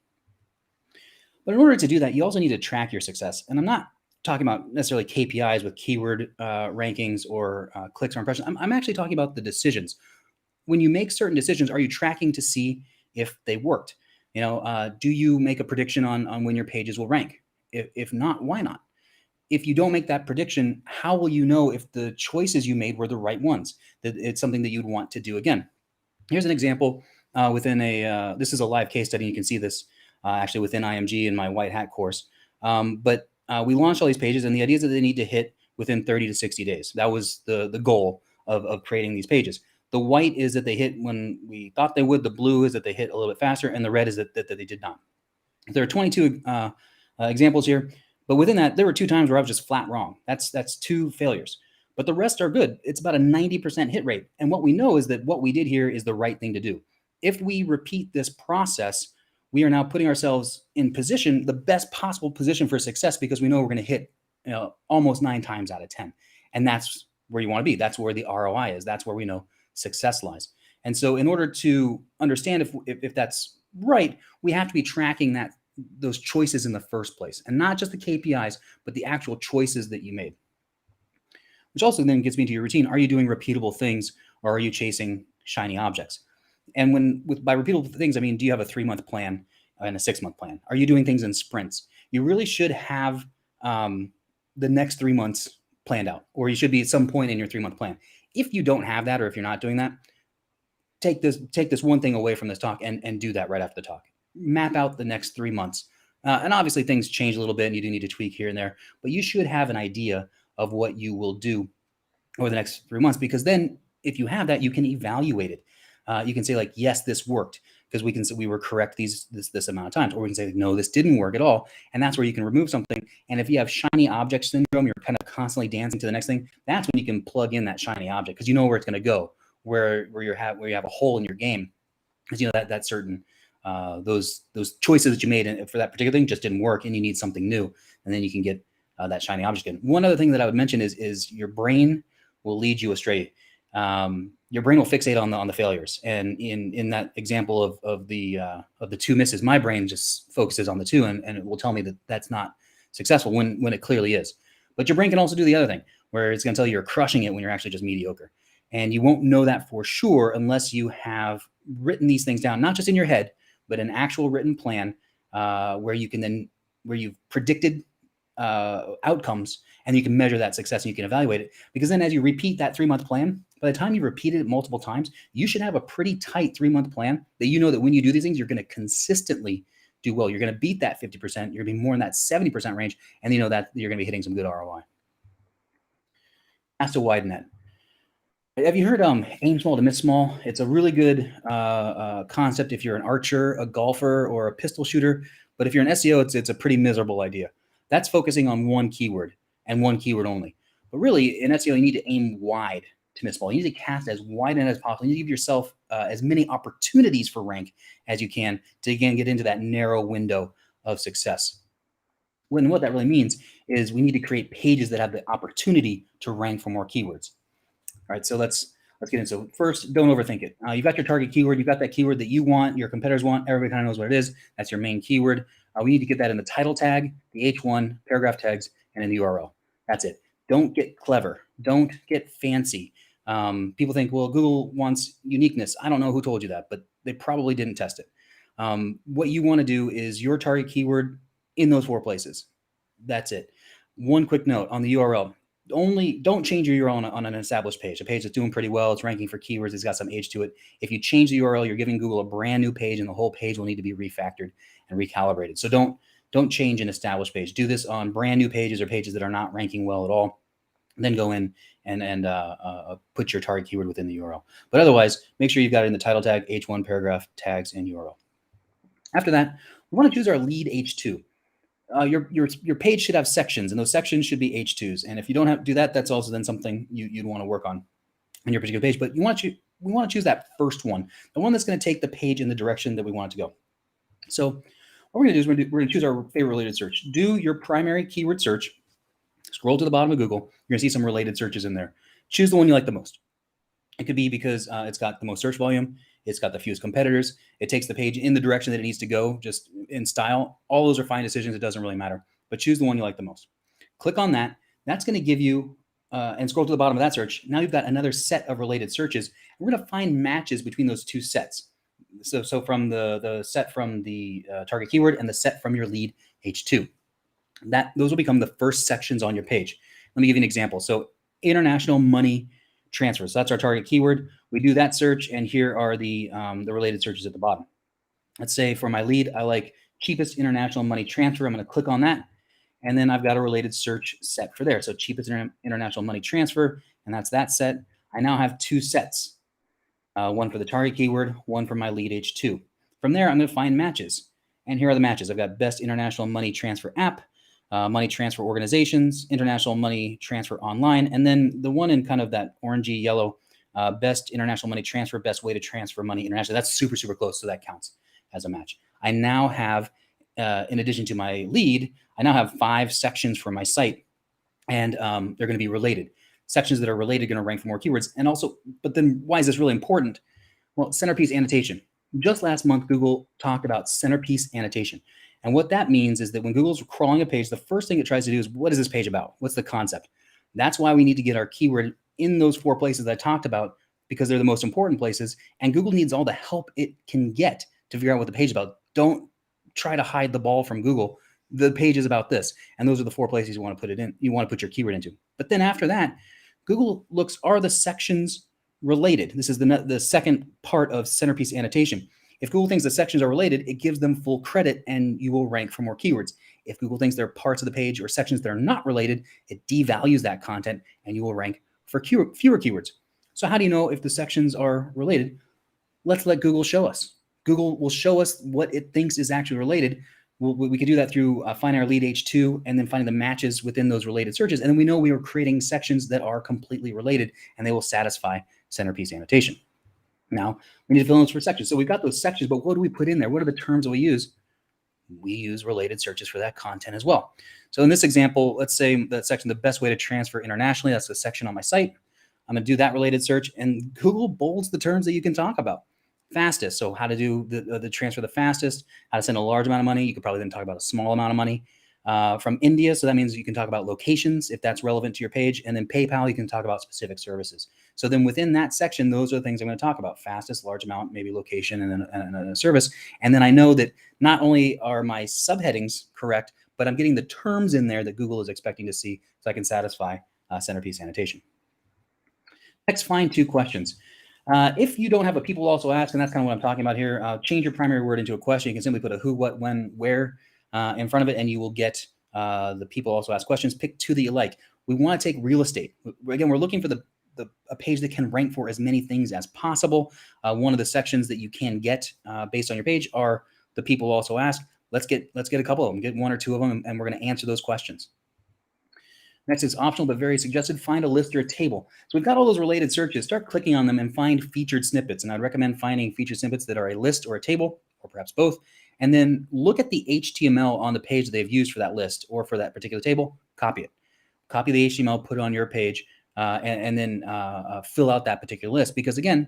But in order to do that, you also need to track your success. And I'm not talking about necessarily KPIs with keyword rankings or clicks or impressions. I'm actually talking about the decisions. When you make certain decisions, are you tracking to see if they worked? Do you make a prediction on when your pages will rank? If not, why not? If you don't make that prediction, how will you know if the choices you made were the right ones, that it's something that you'd want to do again? Here's an example within this is a live case study. You can see this actually within IMG in my white hat course. But we launched all these pages, and the idea is that they need to hit within 30 to 60 days. That was the goal of creating these pages. The white is that they hit when we thought they would. The blue is that they hit a little bit faster, and the red is that they did not. There are 22 examples here. But within that, there were 2 times where I was just flat wrong. That's 2 failures. But the rest are good. It's about a 90% hit rate. And what we know is that what we did here is the right thing to do. If we repeat this process, we are now putting ourselves in position, the best possible position for success, because we know we're going to hit almost 9 times out of 10. And that's where you want to be. That's where the ROI is. That's where we know success lies. And so in order to understand if that's right, we have to be tracking those choices in the first place, and not just the KPIs, but the actual choices that you made. Which also then gets me to your routine. Are you doing repeatable things, or are you chasing shiny objects? And by repeatable things, I mean, do you have a 3-month plan and a 6-month plan? Are you doing things in sprints? You really should have the next 3 months planned out, or you should be at some point in your 3-month plan. If you don't have that, or if you're not doing that, take this one thing away from this talk and do that right after the talk. Map out the next 3 months. And obviously things change a little bit and you do need to tweak here and there, but you should have an idea of what you will do over the next 3 months, because then if you have that, you can evaluate it. You can say like, yes, this worked, because we can say we were correct this amount of times, or we can say, no, this didn't work at all. And that's where you can remove something. And if you have shiny object syndrome, you're kind of constantly dancing to the next thing. That's when you can plug in that shiny object, because you know where it's going to go, where you have a hole in your game, because that certain those choices that you made for that particular thing just didn't work, and you need something new, and then you can get that shiny object in. One other thing that I would mention is your brain will lead you astray. Your brain will fixate on the failures, and in that example of the 2 misses, my brain just focuses on the 2, and it will tell me that that's not successful when it clearly is. But your brain can also do the other thing, where it's going to tell you you're crushing it when you're actually just mediocre, and you won't know that for sure unless you have written these things down, not just in your head, but an actual written plan where you've predicted outcomes, and you can measure that success and you can evaluate it. Because then as you repeat that 3-month plan, by the time you repeat it multiple times, you should have a pretty tight 3-month plan that you know that when you do these things, you're going to consistently do well. You're going to beat that 50%. You're going to be more in that 70% range. And you know that you're going to be hitting some good ROI. That's to widen that. Have you heard aim small to miss small? It's a really good concept if you're an archer, a golfer, or a pistol shooter. But if you're an SEO, it's a pretty miserable idea. That's focusing on one keyword and one keyword only. But really, in SEO, you need to aim wide to miss small. You need to cast as wide in as possible. You need to give yourself as many opportunities for rank as you can to, again, get into that narrow window of success. What that really means is we need to create pages that have the opportunity to rank for more keywords. All right, so let's get in. So first, don't overthink it. You've got your target keyword. You've got that keyword that you want, your competitors want. Everybody kind of knows what it is. That's your main keyword. We need to get that in the title tag, the H1, paragraph tags, and in the URL. That's it. Don't get clever. Don't get fancy. People think, well, Google wants uniqueness. I don't know who told you that, but they probably didn't test it. What you want to do is your target keyword in those 4 places. That's it. One quick note on the URL. Don't change your URL on an established page, a page that's doing pretty well. It's ranking for keywords. It's got some age to it. If you change the URL, you're giving Google a brand new page, and the whole page will need to be refactored and recalibrated. So don't Don't change an established page. Do this on brand new pages or pages that are not ranking well at all. Then go in and put your target keyword within the URL. But otherwise, make sure you've got it in the title tag, H1, paragraph, tags, and URL. After that, we want to choose our lead H2. Your page should have sections, and those sections should be H2s. And if you don't have to do that, that's also then something you'd want to work on your particular page. But we want to choose that first one, the one that's going to take the page in the direction that we want it to go. So what we're going to do is we're going to choose our favorite related search. Do your primary keyword search. Scroll to the bottom of Google. You're going to see some related searches in there. Choose the one you like the most. It could be because it's got the most search volume. It's got the fewest competitors. It takes the page in the direction that it needs to go, just in style. All those are fine decisions. It doesn't really matter. But choose the one you like the most. Click on that. That's going to give you, and scroll to the bottom of that search. Now you've got another set of related searches. We're going to find matches between those two sets. So from the set from the target keyword and the set from your lead H2. Those will become the first sections on your page. Let me give you an example. So international money transfers. So that's our target keyword. We do that search, and here are the related searches at the bottom. Let's say for my lead, I like cheapest international money transfer. I'm going to click on that, and then I've got a related search set for there. So cheapest international money transfer, and that's that set. I now have two sets, one for the target keyword, one for my lead H2. From there, I'm going to find matches, and here are the matches. I've got best international money transfer app, money transfer organizations, international money transfer online, and then the one in kind of that orangey yellow, best international money transfer, best way to transfer money internationally. That's super, super close, so that counts as a match. I now have, in addition to my lead, I now have 5 sections for my site, and they're going to be related. Sections that are related are going to rank for more keywords. And also, but then why is this really important? Well, centerpiece annotation. Just last month, Google talked about centerpiece annotation. And what that means is that when Google's crawling a page, the first thing it tries to do is, what is this page about? What's the concept? That's why we need to get our keyword in those 4 places that I talked about, because they're the most important places. And Google needs all the help it can get to figure out what the page is about. Don't try to hide the ball from Google. The page is about this. And those are the 4 places you want to put it in. You want to put your keyword into. But then after that, Google looks, are the sections related? This is the second part of centerpiece annotation. If Google thinks the sections are related, it gives them full credit and you will rank for more keywords. If Google thinks there are parts of the page or sections that are not related, it devalues that content and you will rank for fewer keywords. So how do you know if the sections are related? Let's let Google show us. Google will show us what it thinks is actually related. We could do that through finding our lead H2 and then finding the matches within those related searches. And then we know we are creating sections that are completely related and they will satisfy centerpiece annotation. Now, we need to fill in those for sections. So we've got those sections, but what do we put in there? What are the terms that we use? We use related searches for that content as well. So in this example, let's say that section, the best way to transfer internationally, that's the section on my site. I'm going to do that related search, and Google bolds the terms that you can talk about. Fastest, so how to do the transfer the fastest, how to send a large amount of money. You could probably then talk about a small amount of money. From India, so that means you can talk about locations if that's relevant to your page, and then PayPal, you can talk about specific services. So then within that section, those are the things I'm going to talk about: fastest, large amount, maybe location, and then a service. And then I know that not only are my subheadings correct, but I'm getting the terms in there that Google is expecting to see, so I can satisfy centerpiece annotation. Next, find 2 questions. If you don't have a people also ask, and that's kind of what I'm talking about here, change your primary word into a question. You can simply put a who, what, when, where in front of it, and you will get the people also ask questions. Pick 2 that you like. We want to take real estate. Again, we're looking for a page that can rank for as many things as possible. One of the sections that you can get based on your page are the people also ask. Let's get a couple of them, get 1 or 2 of them, and we're going to answer those questions. Next is optional but very suggested. Find a list or a table. So we've got all those related searches. Start clicking on them and find featured snippets. And I'd recommend finding featured snippets that are a list or a table, or perhaps both. And then look at the HTML on the page that they've used for that list or for that particular table. Copy it. Copy the HTML, put it on your page, and then fill out that particular list. Because again,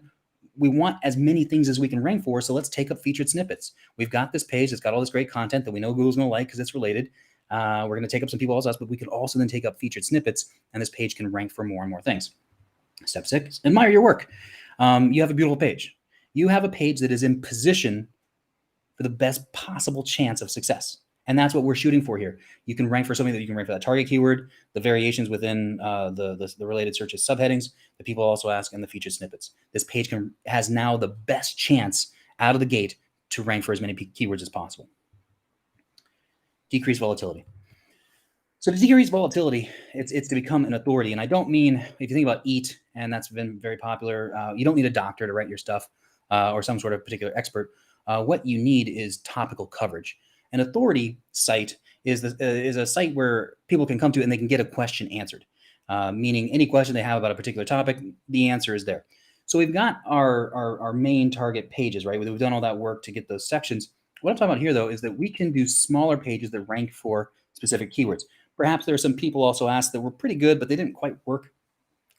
we want as many things as we can rank for. So let's take up featured snippets. We've got this page that's got all this great content that we know Google's going to like because it's related. We're going to take up some people also ask, but we could also then take up featured snippets, and this page can rank for more and more things. Step 6, admire your work. You have a beautiful page. You have a page that is in position for the best possible chance of success. And that's what we're shooting for here. You can rank for something that you can rank for that target keyword, the variations within the related searches, subheadings, the people also ask, and the featured snippets. This page has now the best chance out of the gate to rank for as many keywords as possible. decrease volatility. So to decrease volatility, it's to become an authority. And I don't mean, if you think about EAT, and that's been very popular, you don't need a doctor to write your stuff or some sort of particular expert. What you need is topical coverage. An authority site is a site where people can come to and they can get a question answered, meaning any question they have about a particular topic, the answer is there. So we've got our main target pages, right? We've done all that work to get those sections. What I'm talking about here, though, is that we can do smaller pages that rank for specific keywords. Perhaps there are some people also asked that were pretty good, but they didn't quite work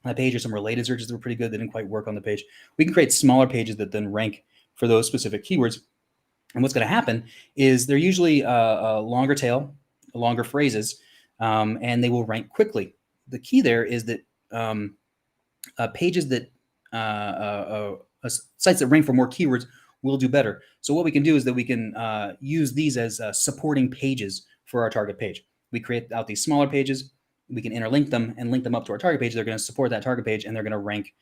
on the page, or some related searches that were pretty good, they didn't quite work on the page. We can create smaller pages that then rank for those specific keywords. And what's going to happen is they're usually a longer tail, longer phrases, and they will rank quickly. The key there is that pages that sites that rank for more keywords will do better. So what we can do is that we can use these as supporting pages for our target page. We create out these smaller pages, we can interlink them and link them up to our target page. They're going to support that target page, and they're going to rank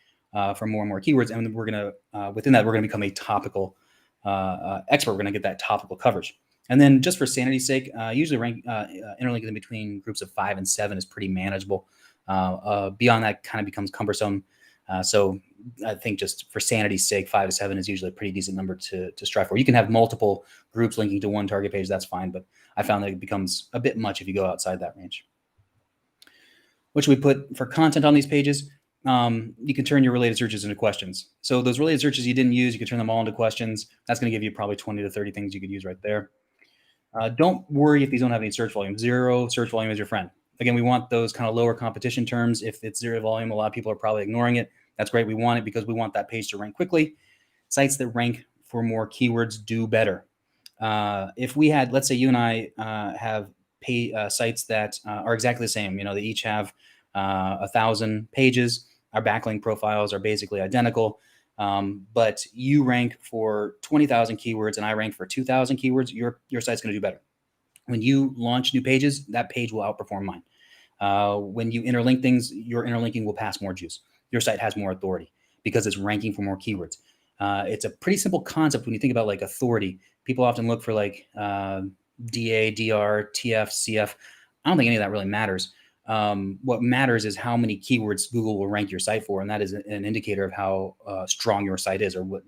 for more and more keywords. And we're going to, within that, we're going to become a topical expert. We're going to get that topical coverage. And then just for sanity's sake, usually interlinking them between groups of 5 and 7 is pretty manageable. Beyond that kind of becomes cumbersome. So I think just for sanity's sake, 5 to 7 is usually a pretty decent number to strive for. You can have multiple groups linking to one target page, that's fine, but I found that it becomes a bit much if you go outside that range. What should we put for content on these pages? You can turn your related searches into questions. So those related searches you didn't use, you can turn them all into questions. That's going to give you probably 20 to 30 things you could use right there. Don't worry if these don't have any search volume. 0 search volume is your friend. Again, we want those kind of lower competition terms. If it's 0 volume, a lot of people are probably ignoring it. That's great. We want it because we want that page to rank quickly. Sites that rank for more keywords do better. If we had, let's say you and I have sites that are exactly the same, they each have 1,000 pages. Our backlink profiles are basically identical, but you rank for 20,000 keywords and I rank for 2,000 keywords, your site's going to do better. When you launch new pages, that page will outperform mine. When you interlink things, your interlinking will pass more juice. Your site has more authority because it's ranking for more keywords. It's a pretty simple concept when you think about like authority. People often look for like DA, DR, TF, CF. I don't think any of that really matters. What matters is how many keywords Google will rank your site for, and that is an indicator of how strong your site is, or what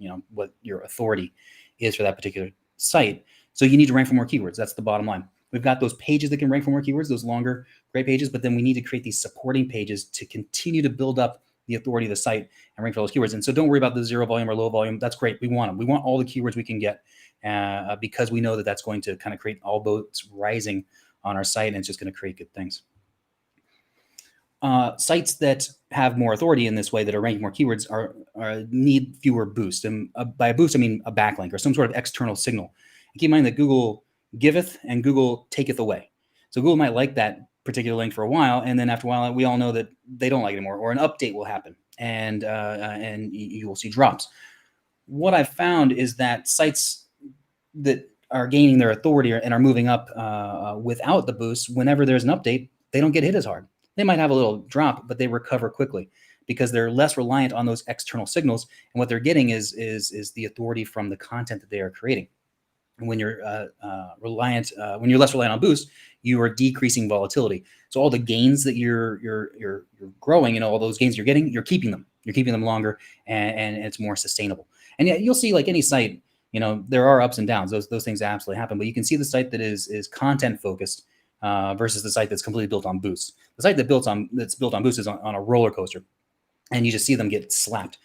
your authority is for that particular site. So you need to rank for more keywords. That's the bottom line. We've got those pages that can rank for more keywords, those longer, great pages, but then we need to create these supporting pages to continue to build up the authority of the site and rank for those keywords. And so don't worry about the 0 volume or low volume. That's great. We want them. We want all the keywords we can get because we know that that's going to kind of create all boats rising on our site, and it's just going to create good things. Sites that have more authority in this way, that are ranking more keywords, need fewer boosts. And by a boost, I mean a backlink or some sort of external signal. And keep in mind that Google giveth and Google taketh away. So Google might like that particular link for a while, and then after a while, we all know that they don't like it anymore, or an update will happen, and you will see drops. What I've found is that sites that are gaining their authority and are moving up without the boost, whenever there's an update, they don't get hit as hard. They might have a little drop, but they recover quickly because they're less reliant on those external signals, and what they're getting is the authority from the content that they are creating. And when you're when you're less reliant on boost, you are decreasing volatility. So all the gains that you're growing, all those gains you're getting, you're keeping them. You're keeping them longer, and it's more sustainable. And yet you'll see, like any site, there are ups and downs. Those things absolutely happen. But you can see the site that is content focused versus the site that's completely built on boost. The site that's built on boost is on a roller coaster, and you just see them get slapped.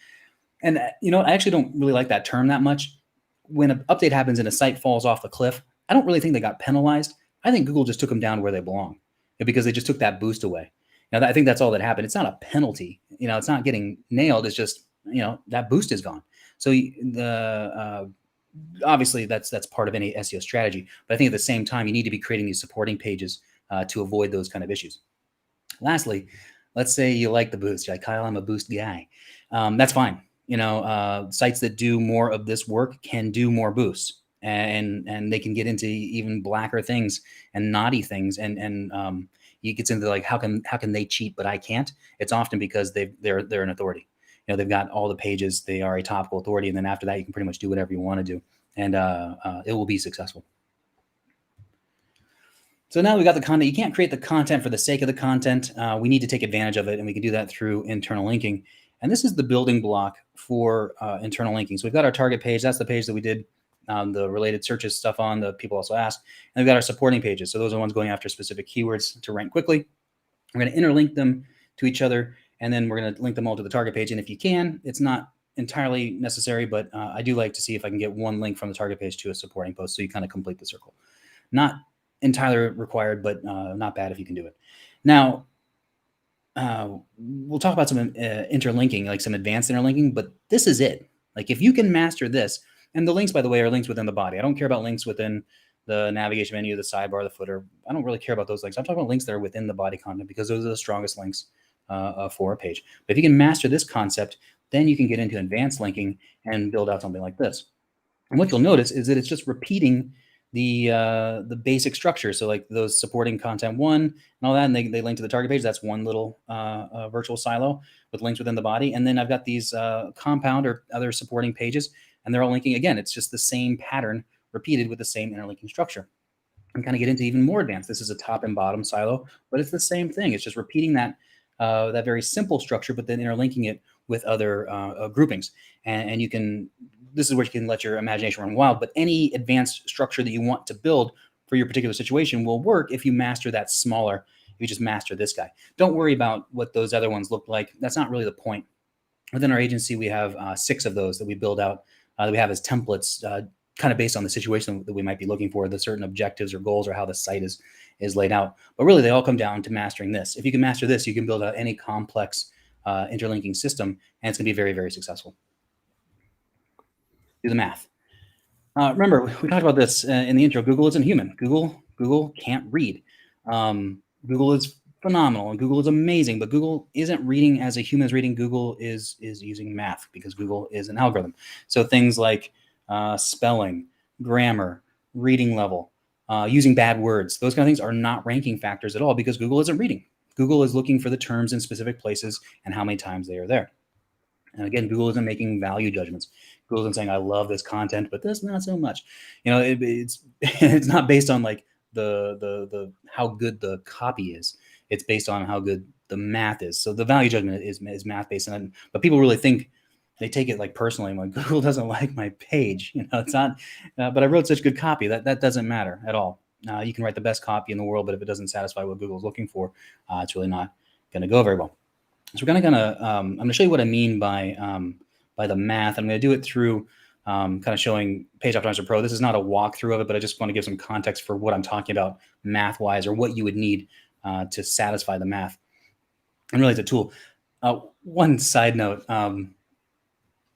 And I actually don't really like that term that much. When an update happens and a site falls off the cliff, I don't really think they got penalized. I think Google just took them down to where they belong because they just took that boost away. Now, I think that's all that happened. It's not a penalty. It's not getting nailed. It's just, that boost is gone. So obviously that's part of any SEO strategy. But I think at the same time, you need to be creating these supporting pages to avoid those kind of issues. Lastly, let's say you like the boost. You're like, Kyle, I'm a boost guy. That's fine. Sites that do more of this work can do more boosts, and they can get into even blacker things and naughty things. And it gets into like, how can they cheat, but I can't? It's often because they're an authority. They've got all the pages, they are a topical authority. And then after that, you can pretty much do whatever you want to do, and it will be successful. So now we got the content. You can't create the content for the sake of the content. We need to take advantage of it, and we can do that through internal linking. And this is the building block for internal linking. So we've got our target page. That's the page that we did the related searches stuff on, the people also asked. And we've got our supporting pages. So those are the ones going after specific keywords to rank quickly. We're going to interlink them to each other, and then we're going to link them all to the target page. And if you can, it's not entirely necessary, but I do like to see if I can get one link from the target page to a supporting post, so you kind of complete the circle. Not entirely required, but not bad if you can do it. Now, we'll talk about some interlinking, like some advanced interlinking, but this is it. Like if you can master this, and the links, by the way, are links within the body. I don't care about links within the navigation menu, the sidebar, the footer. I don't really care about those links. I'm talking about links that are within the body content because those are the strongest links for a page. But if you can master this concept, then you can get into advanced linking and build out something like this. And what you'll notice is that it's just repeating the basic structure. So like those supporting content 1 and all that, and they link to the target page. That's one little virtual silo with links within the body. And then I've got these compound or other supporting pages, and they're all linking. Again, it's just the same pattern repeated with the same interlinking structure. And kind of get into even more advanced. This is a top and bottom silo, but it's the same thing. It's just repeating that that very simple structure, but then interlinking it with other groupings. And you can, this is where you can let your imagination run wild, but any advanced structure that you want to build for your particular situation will work if you master that smaller, if you just master this guy. Don't worry about what those other ones look like. That's not really the point. Within our agency, we have 6 of those that we build out, that we have as templates, kind of based on the situation that we might be looking for, the certain objectives or goals or how the site is laid out. But really, they all come down to mastering this. If you can master this, you can build out any complex interlinking system, and it's going to be very, very successful. Do the math. Remember, we talked about this in the intro. Google isn't human. Google can't read. Google is phenomenal, and Google is amazing, but Google isn't reading as a human is reading. Google is using math because Google is an algorithm. So things like spelling, grammar, reading level, using bad words, those kind of things are not ranking factors at all because Google isn't reading. Google is looking for the terms in specific places and how many times they are there. And again, Google isn't making value judgments. Google isn't saying, I love this content, but this not so much. You know, it's not based on like the how good the copy is. It's based on how good the math is. So the value judgment is math based on it. But people really think, they take it like personally. I'm like, Google doesn't like my page. You know, it's not, but I wrote such good copy that doesn't matter at all. You can write the best copy in the world, but if it doesn't satisfy what Google's looking for, it's really not going to go very well. So we're I'm going to show you what I mean by the math. I'm going to do it through kind of showing Page Optimizer Pro. This is not a walkthrough of it, but I just want to give some context for what I'm talking about math-wise, or what you would need to satisfy the math. And really, it's a tool. One side note.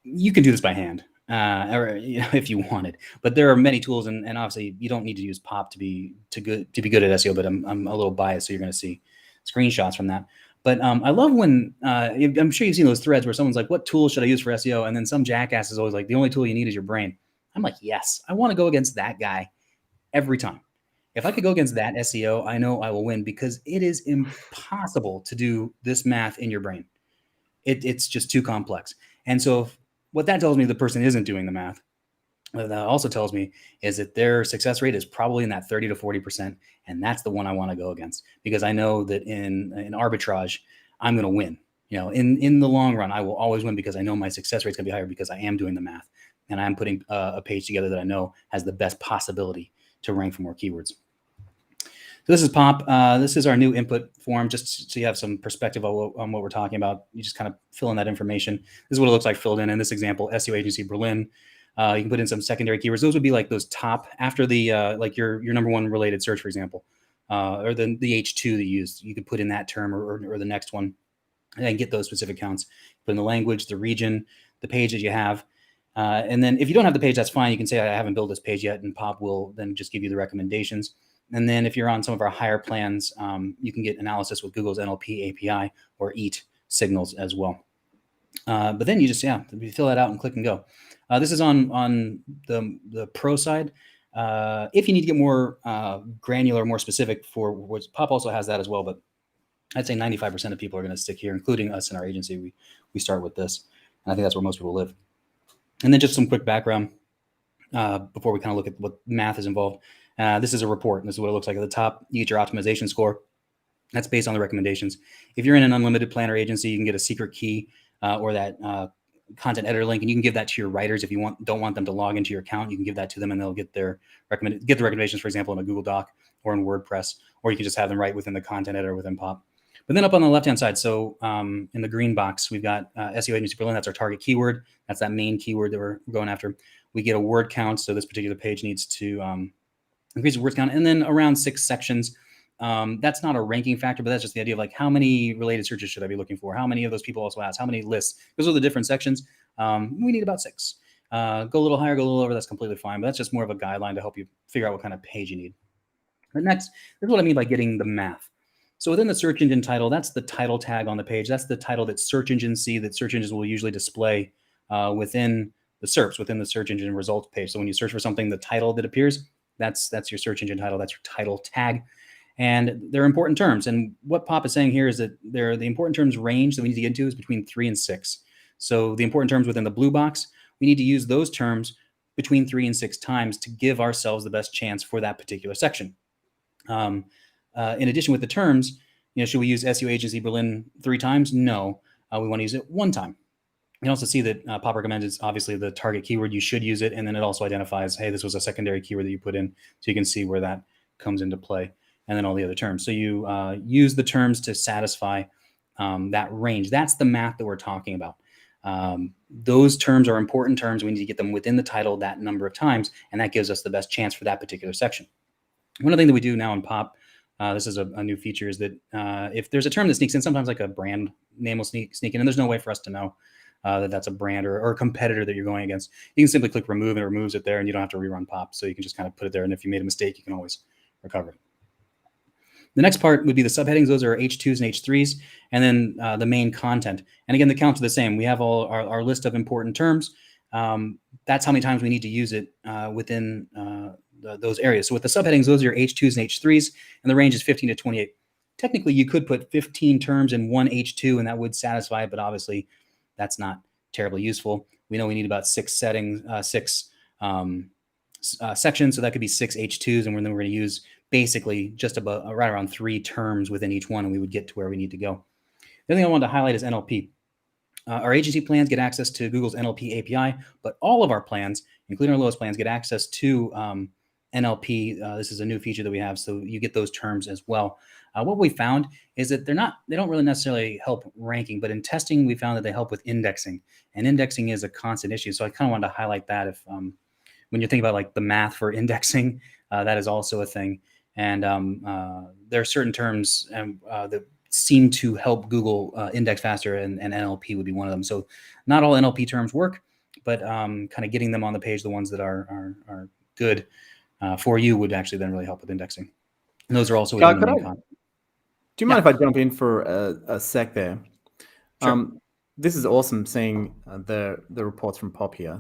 You can do this by hand, or if you wanted, but there are many tools, and obviously you don't need to use POP to be good at SEO. But I'm a little biased, so you're going to see screenshots from that. But I love when I'm sure you've seen those threads where someone's like, "What tool should I use for SEO?" And then some jackass is always like, "The only tool you need is your brain." I'm like, "Yes, I want to go against that guy every time. If I could go against that SEO, I know I will win because it is impossible to do this math in your brain. It's just too complex." And so what that tells me, the person isn't doing the math. What that also tells me is that their success rate is probably in that 30 to 40%. And that's the one I want to go against because I know that in arbitrage, I'm going to win. You know, in the long run, I will always win because I know my success rate is going to be higher because I am doing the math and I'm putting a page together that I know has the best possibility to rank for more keywords. So this is POP. This is our new input form, just so you have some perspective on what we're talking about. You just kind of fill in that information. This is what it looks like filled in. In this example, SEO agency Berlin. You can put in some secondary keywords. Those would be like those top after the like your number one related search, for example, or the H2 that you used. You could put in that term or the next one and get those specific counts. Put in the language, the region, the page that you have. And then if you don't have the page, that's fine. You can say, I haven't built this page yet, and POP will then just give you the recommendations. And then if you're on some of our higher plans, you can get analysis with Google's NLP API or EAT signals as well. But then you just, you fill that out and click and go. This is on the pro side. If you need to get more granular, more specific for what POP also has that as well. But I'd say 95% of people are going to stick here, including us in our agency. We start with this. And I think that's where most people live. And then just some quick background. before we kind of look at what math is involved. This is a report. And this is what it looks like at the top. You get your optimization score. That's based on the recommendations. If you're in an unlimited plan or agency, you can get a secret key or that content editor link, and you can give that to your writers. If you don't want them to log into your account, you can give that to them, and they'll get the recommendations, for example, in a Google Doc or in WordPress, or you can just have them write within the content editor within Pop. But then up on the left-hand side, so in the green box, we've got SEO Agency Berlin. That's our target keyword. That's that main keyword that we're going after. We get a word count, so this particular page needs to increase the word count, and then around 6 sections. That's not a ranking factor, but that's just the idea of like, how many related searches should I be looking for? How many of those people also ask? How many lists? Those are the different sections. We need about 6. Go a little higher, go a little lower. That's completely fine, but that's just more of a guideline to help you figure out what kind of page you need. But next, here's what I mean by getting the math. So within the search engine title, that's the title tag on the page. That's the title that search engines see, that search engines will usually display within the SERPs, within the search engine results page. So when you search for something, the title that appears, that's your search engine title. That's your title tag. And they're important terms. And what Pop is saying here is that the important terms range that we need to get into is between 3 and 6. So the important terms within the blue box, we need to use those terms between 3 and 6 times to give ourselves the best chance for that particular section. In addition, with the terms, should we use SEO Agency Berlin 3 times? No, we want to use it 1 time. You can also see that Pop recommends is obviously the target keyword. You should use it. And then it also identifies, hey, this was a secondary keyword that you put in. So you can see where that comes into play. And then all the other terms. So you use the terms to satisfy that range. That's the math that we're talking about. Those terms are important terms. We need to get them within the title that number of times, and that gives us the best chance for that particular section. One other thing that we do now in Pop, this is a new feature, is that if there's a term that sneaks in, sometimes like a brand name will sneak in, and there's no way for us to know that that's a brand or a competitor that you're going against. You can simply click remove, and it removes it there, and you don't have to rerun Pop. So you can just kind of put it there, and if you made a mistake, you can always recover it. The next part would be the subheadings. Those are H2s and H3s, and then the main content. And again, the counts are the same. We have all our list of important terms. That's how many times we need to use it within those areas. So with the subheadings, those are your H2s and H3s, and the range is 15 to 28. Technically, you could put 15 terms in one H2, and that would satisfy it, but obviously that's not terribly useful. We know we need about 6 settings, 6 sections, so that could be 6 H2s, and then we're going to use basically just about right around 3 terms within each one, and we would get to where we need to go. The other thing I wanted to highlight is NLP. Our agency plans get access to Google's NLP API, but all of our plans, including our lowest plans, get access to NLP. This is a new feature that we have, so you get those terms as well. What we found is that they don't really necessarily help ranking, but in testing, we found that they help with indexing, and indexing is a constant issue. So I kind of wanted to highlight that if when you think about like the math for indexing, that is also a thing. And there are certain terms that seem to help Google index faster, and NLP would be one of them. So not all NLP terms work, but kind of getting them on the page, the ones that are good for you, would actually then really help with indexing. And those are also within the main content. Do you mind if I jump in for a sec there? Sure. This is awesome seeing the reports from Pop here.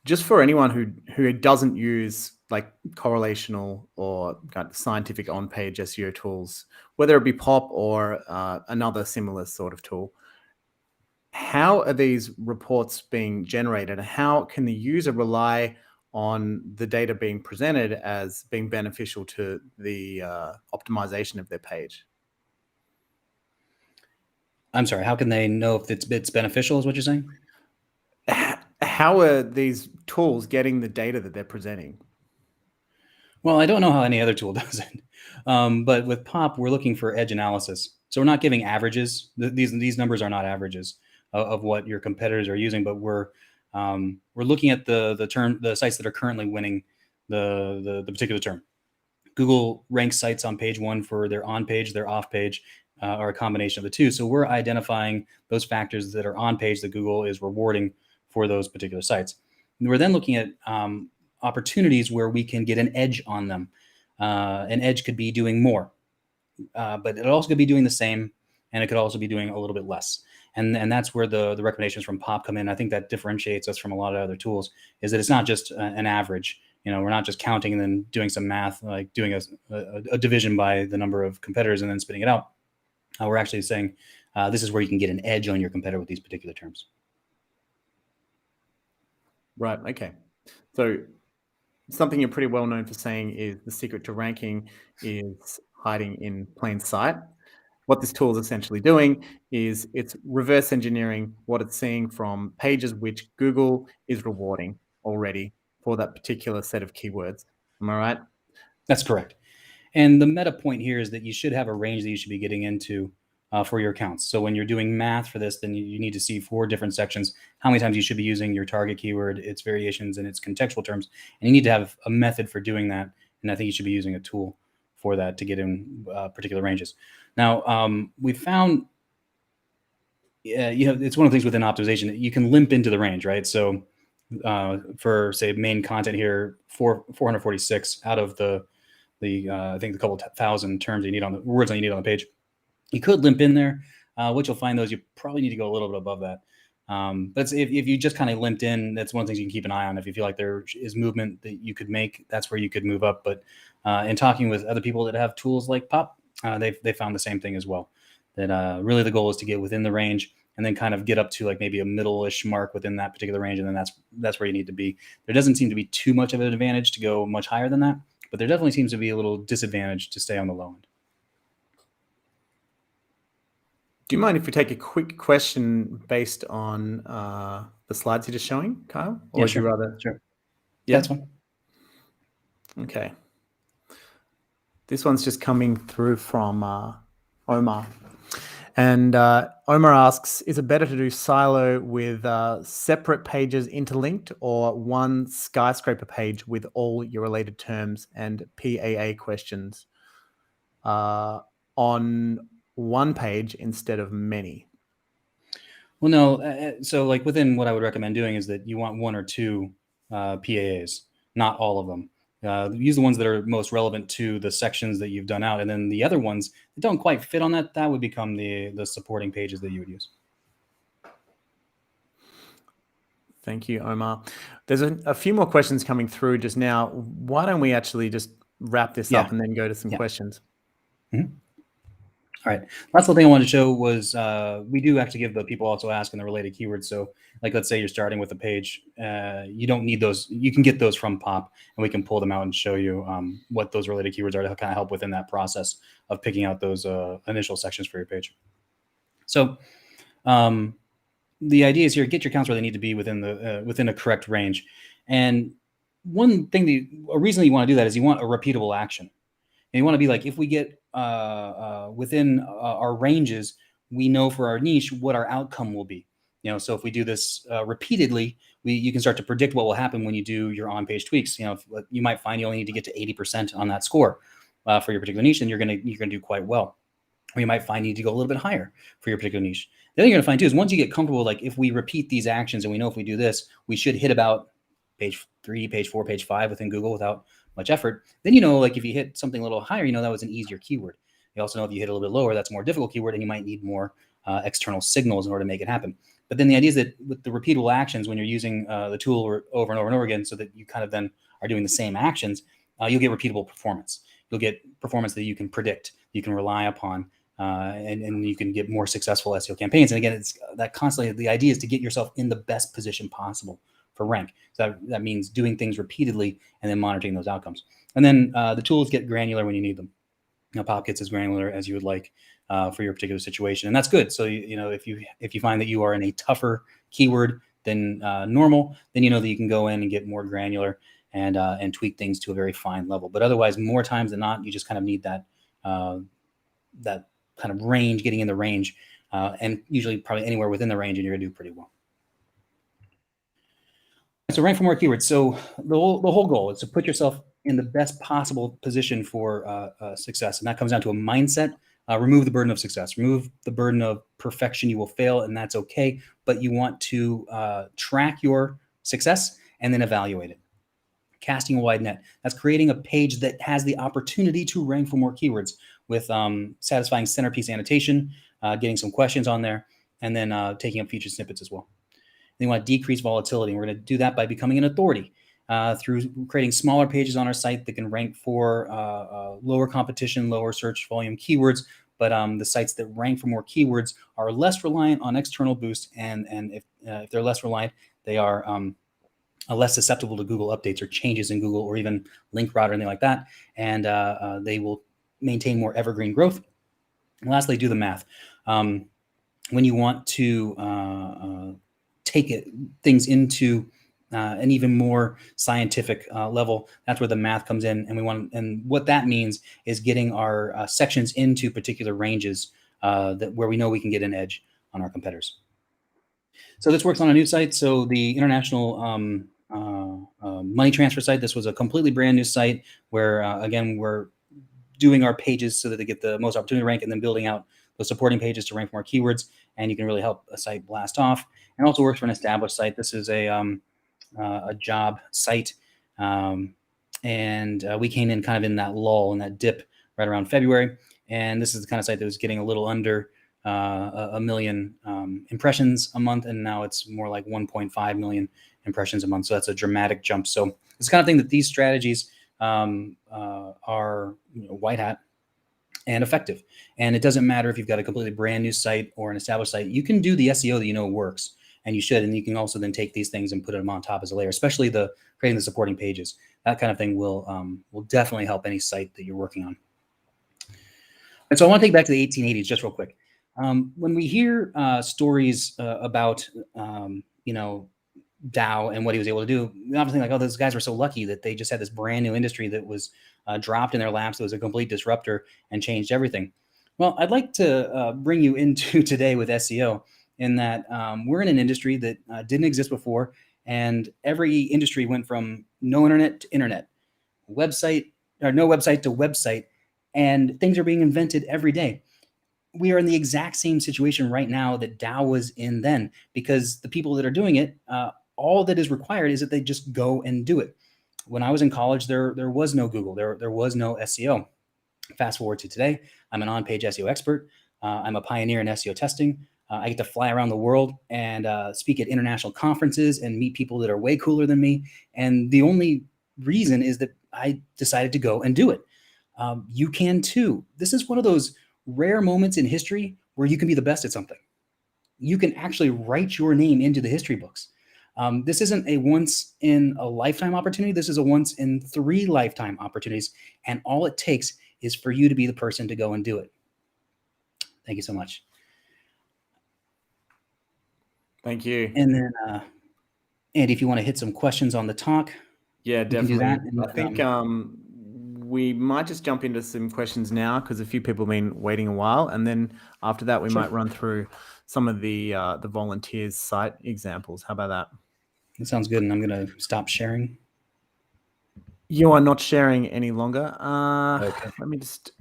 Just for anyone who doesn't use like correlational or kind of scientific on-page SEO tools, whether it be Pop or another similar sort of tool, how are these reports being generated? And how can the user rely on the data being presented as being beneficial to the optimization of their page? I'm sorry, how can they know if it's beneficial, is what you're saying? How are these tools getting the data that they're presenting? Well, I don't know how any other tool does it. But with Pop, we're looking for edge analysis. So we're not giving averages. These numbers are not averages of what your competitors are using, but we're looking at the sites that are currently winning the particular term. Google ranks sites on page 1 for their on page, their off page, or a combination of the two. So we're identifying those factors that are on page that Google is rewarding for those particular sites. And we're then looking at opportunities where we can get an edge on them. An edge could be doing more, but it also could be doing the same, and it could also be doing a little bit less. And that's where the recommendations from Pop come in. I think that differentiates us from a lot of other tools, is that it's not just an average. We're not just counting and then doing some math, like doing a division by the number of competitors and then spitting it out. We're actually saying this is where you can get an edge on your competitor with these particular terms. Right. Okay. So something you're pretty well known for saying is the secret to ranking is hiding in plain sight. What this tool is essentially doing is it's reverse engineering what it's seeing from pages which Google is rewarding already for that particular set of keywords. Am I right? That's correct. And the meta point here is that you should have a range that you should be getting into for your accounts. So when you're doing math for this, then you need to see 4 different sections, how many times you should be using your target keyword, its variations, and its contextual terms. And you need to have a method for doing that. And I think you should be using a tool for that to get in particular ranges. Now, we found, it's one of the things within optimization that you can limp into the range, right? So for, say, main content here, 446 out of the I think the couple thousand terms you need on the words that you need on the page. You could limp in there. What you'll find, though, is you probably need to go a little bit above that. But if you just kind of limped in, that's one of the things you can keep an eye on. If you feel like there is movement that you could make, that's where you could move up. But in talking with other people that have tools like Pop, they found the same thing as well. That really the goal is to get within the range and then kind of get up to like maybe a middle-ish mark within that particular range, and then that's where you need to be. There doesn't seem to be too much of an advantage to go much higher than that, but there definitely seems to be a little disadvantage to stay on the low end. Do you mind if we take a quick question based on the slides you're just showing, Kyle? Or Yeah, would sure. you rather? Sure. Yeah, that's fine. Okay. This one's just coming through from Omar. And Omar asks, is it better to do silo with separate pages interlinked or one skyscraper page with all your related terms and PAA questions on one page instead of many? Well, no. So like within what I would recommend doing is that you want 1 or 2 PAAs, not all of them. Use the ones that are most relevant to the sections that you've done out. And then the other ones that don't quite fit on that would become the supporting pages that you would use. Thank you, Omar. There's a few more questions coming through just now. Why don't we actually just wrap this up and then go to some questions? Mm-hmm. All right. Last little thing I wanted to show was we do actually give the people also asking the related keywords. So like, let's say you're starting with a page, you don't need those. You can get those from Pop and we can pull them out and show you what those related keywords are to kind of help within that process of picking out those initial sections for your page. So the idea is here, get your counts where they need to be within a correct range. And one thing, a reason you want to do that is you want a repeatable action. And you want to be like, if we get within our ranges, we know for our niche what our outcome will be. So if we do this repeatedly, you can start to predict what will happen when you do your on-page tweaks. You might find you only need to get to 80% on that score for your particular niche, and you're gonna do quite well. Or you might find you need to go a little bit higher for your particular niche. The other thing you're gonna find too is once you get comfortable, like if we repeat these actions and we know if we do this, we should hit about page 3, page 4, page 5 within Google without much effort. Then like if you hit something a little higher, that was an easier keyword. You also know if you hit a little bit lower, that's a more difficult keyword, and you might need more external signals in order to make it happen. But then the idea is that with the repeatable actions, when you're using the tool over and over and over again, so that you kind of then are doing the same actions, you'll get repeatable performance. You'll get performance that you can predict, you can rely upon, and you can get more successful SEO campaigns. And again, it's that constantly, the idea is to get yourself in the best position possible for rank. So that means doing things repeatedly and then monitoring those outcomes. And then the tools get granular when you need them. Pop gets as granular as you would like for your particular situation, and that's good. So if you find that you are in a tougher keyword than normal, then that you can go in and get more granular and tweak things to a very fine level. But otherwise, more times than not, you just kind of need that that kind of range, getting in the range, and usually probably anywhere within the range, and you're gonna do pretty well. So rank for more keywords. So the whole goal is to put yourself in the best possible position for success. And that comes down to a mindset. Remove the burden of success, remove the burden of perfection. You will fail, and that's okay. But you want to track your success and then evaluate it. Casting a wide net. That's creating a page that has the opportunity to rank for more keywords with satisfying centerpiece annotation, getting some questions on there, and then taking up featured snippets as well. They want to decrease volatility. We're going to do that by becoming an authority through creating smaller pages on our site that can rank for lower competition, lower search volume keywords. But the sites that rank for more keywords are less reliant on external boost. And if they're less reliant, they are less susceptible to Google updates or changes in Google or even link rot or anything like that. And they will maintain more evergreen growth. And lastly, do the math. When you want to take things into an even more scientific level, that's where the math comes in. And what that means is getting our sections into particular ranges where we know we can get an edge on our competitors. So this works on a new site. So the international money transfer site, this was a completely brand new site where, again, we're doing our pages so that they get the most opportunity to rank, and then building out those supporting pages to rank more keywords. And you can really help a site blast off. And also works for an established site. This is a job site. And we came in kind of in that lull, in that dip right around February. And this is the kind of site that was getting a little under a million impressions a month, and now it's more like 1.5 million impressions a month. So that's a dramatic jump. So it's the kind of thing that these strategies are white hat and effective. And it doesn't matter if you've got a completely brand new site or an established site. You can do the SEO that you know works, and you should. And you can also then take these things and put them on top as a layer, especially the creating the supporting pages. That kind of thing will definitely help any site that you're working on. And so I want to take back to the 1880s just real quick. When we hear stories about, Dao and what he was able to do, we often think like, oh, those guys were so lucky that they just had this brand new industry that was dropped in their laps. That was a complete disruptor and changed everything. Well, I'd like to bring you into today with SEO in that we're in an industry that didn't exist before. And every industry went from no internet to internet, website, or no website to website, and things are being invented every day. We are in the exact same situation right now that Dow was in then, because the people that are doing it, all that is required is that they just go and do it. When I was in college, there was no Google, there was no SEO. Fast forward to today, I'm an on-page SEO expert. I'm a pioneer in SEO testing. I get to fly around the world and speak at international conferences and meet people that are way cooler than me. And the only reason is that I decided to go and do it. You can too. This is one of those rare moments in history where you can be the best at something. You can actually write your name into the history books. This isn't a once in a lifetime opportunity. This is a once in 3 lifetime opportunities. And all it takes is for you to be the person to go and do it. Thank you so much. Thank you. And then, Andy, if you want to hit some questions on the talk. Yeah, definitely. That. And, I think we might just jump into some questions now because a few people have been waiting a while. And then after that, we might run through some of the volunteers site examples. How about that? That sounds good. And I'm going to stop sharing. You are not sharing any longer. Okay. Let me just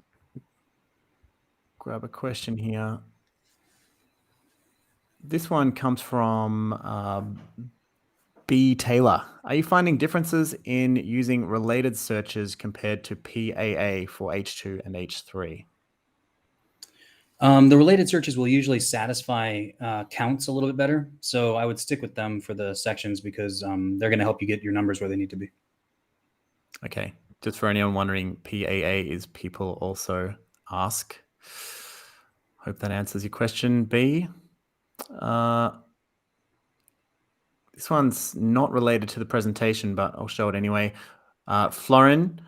grab a question here. This one comes from B. Taylor. Are you finding differences in using related searches compared to PAA for H2 and H3? The related searches will usually satisfy counts a little bit better. So I would stick with them for the sections because they're going to help you get your numbers where they need to be. Okay. Just for anyone wondering, PAA is people also ask. Hope that answers your question, B. This one's not related to the presentation, but I'll show it anyway. Florin,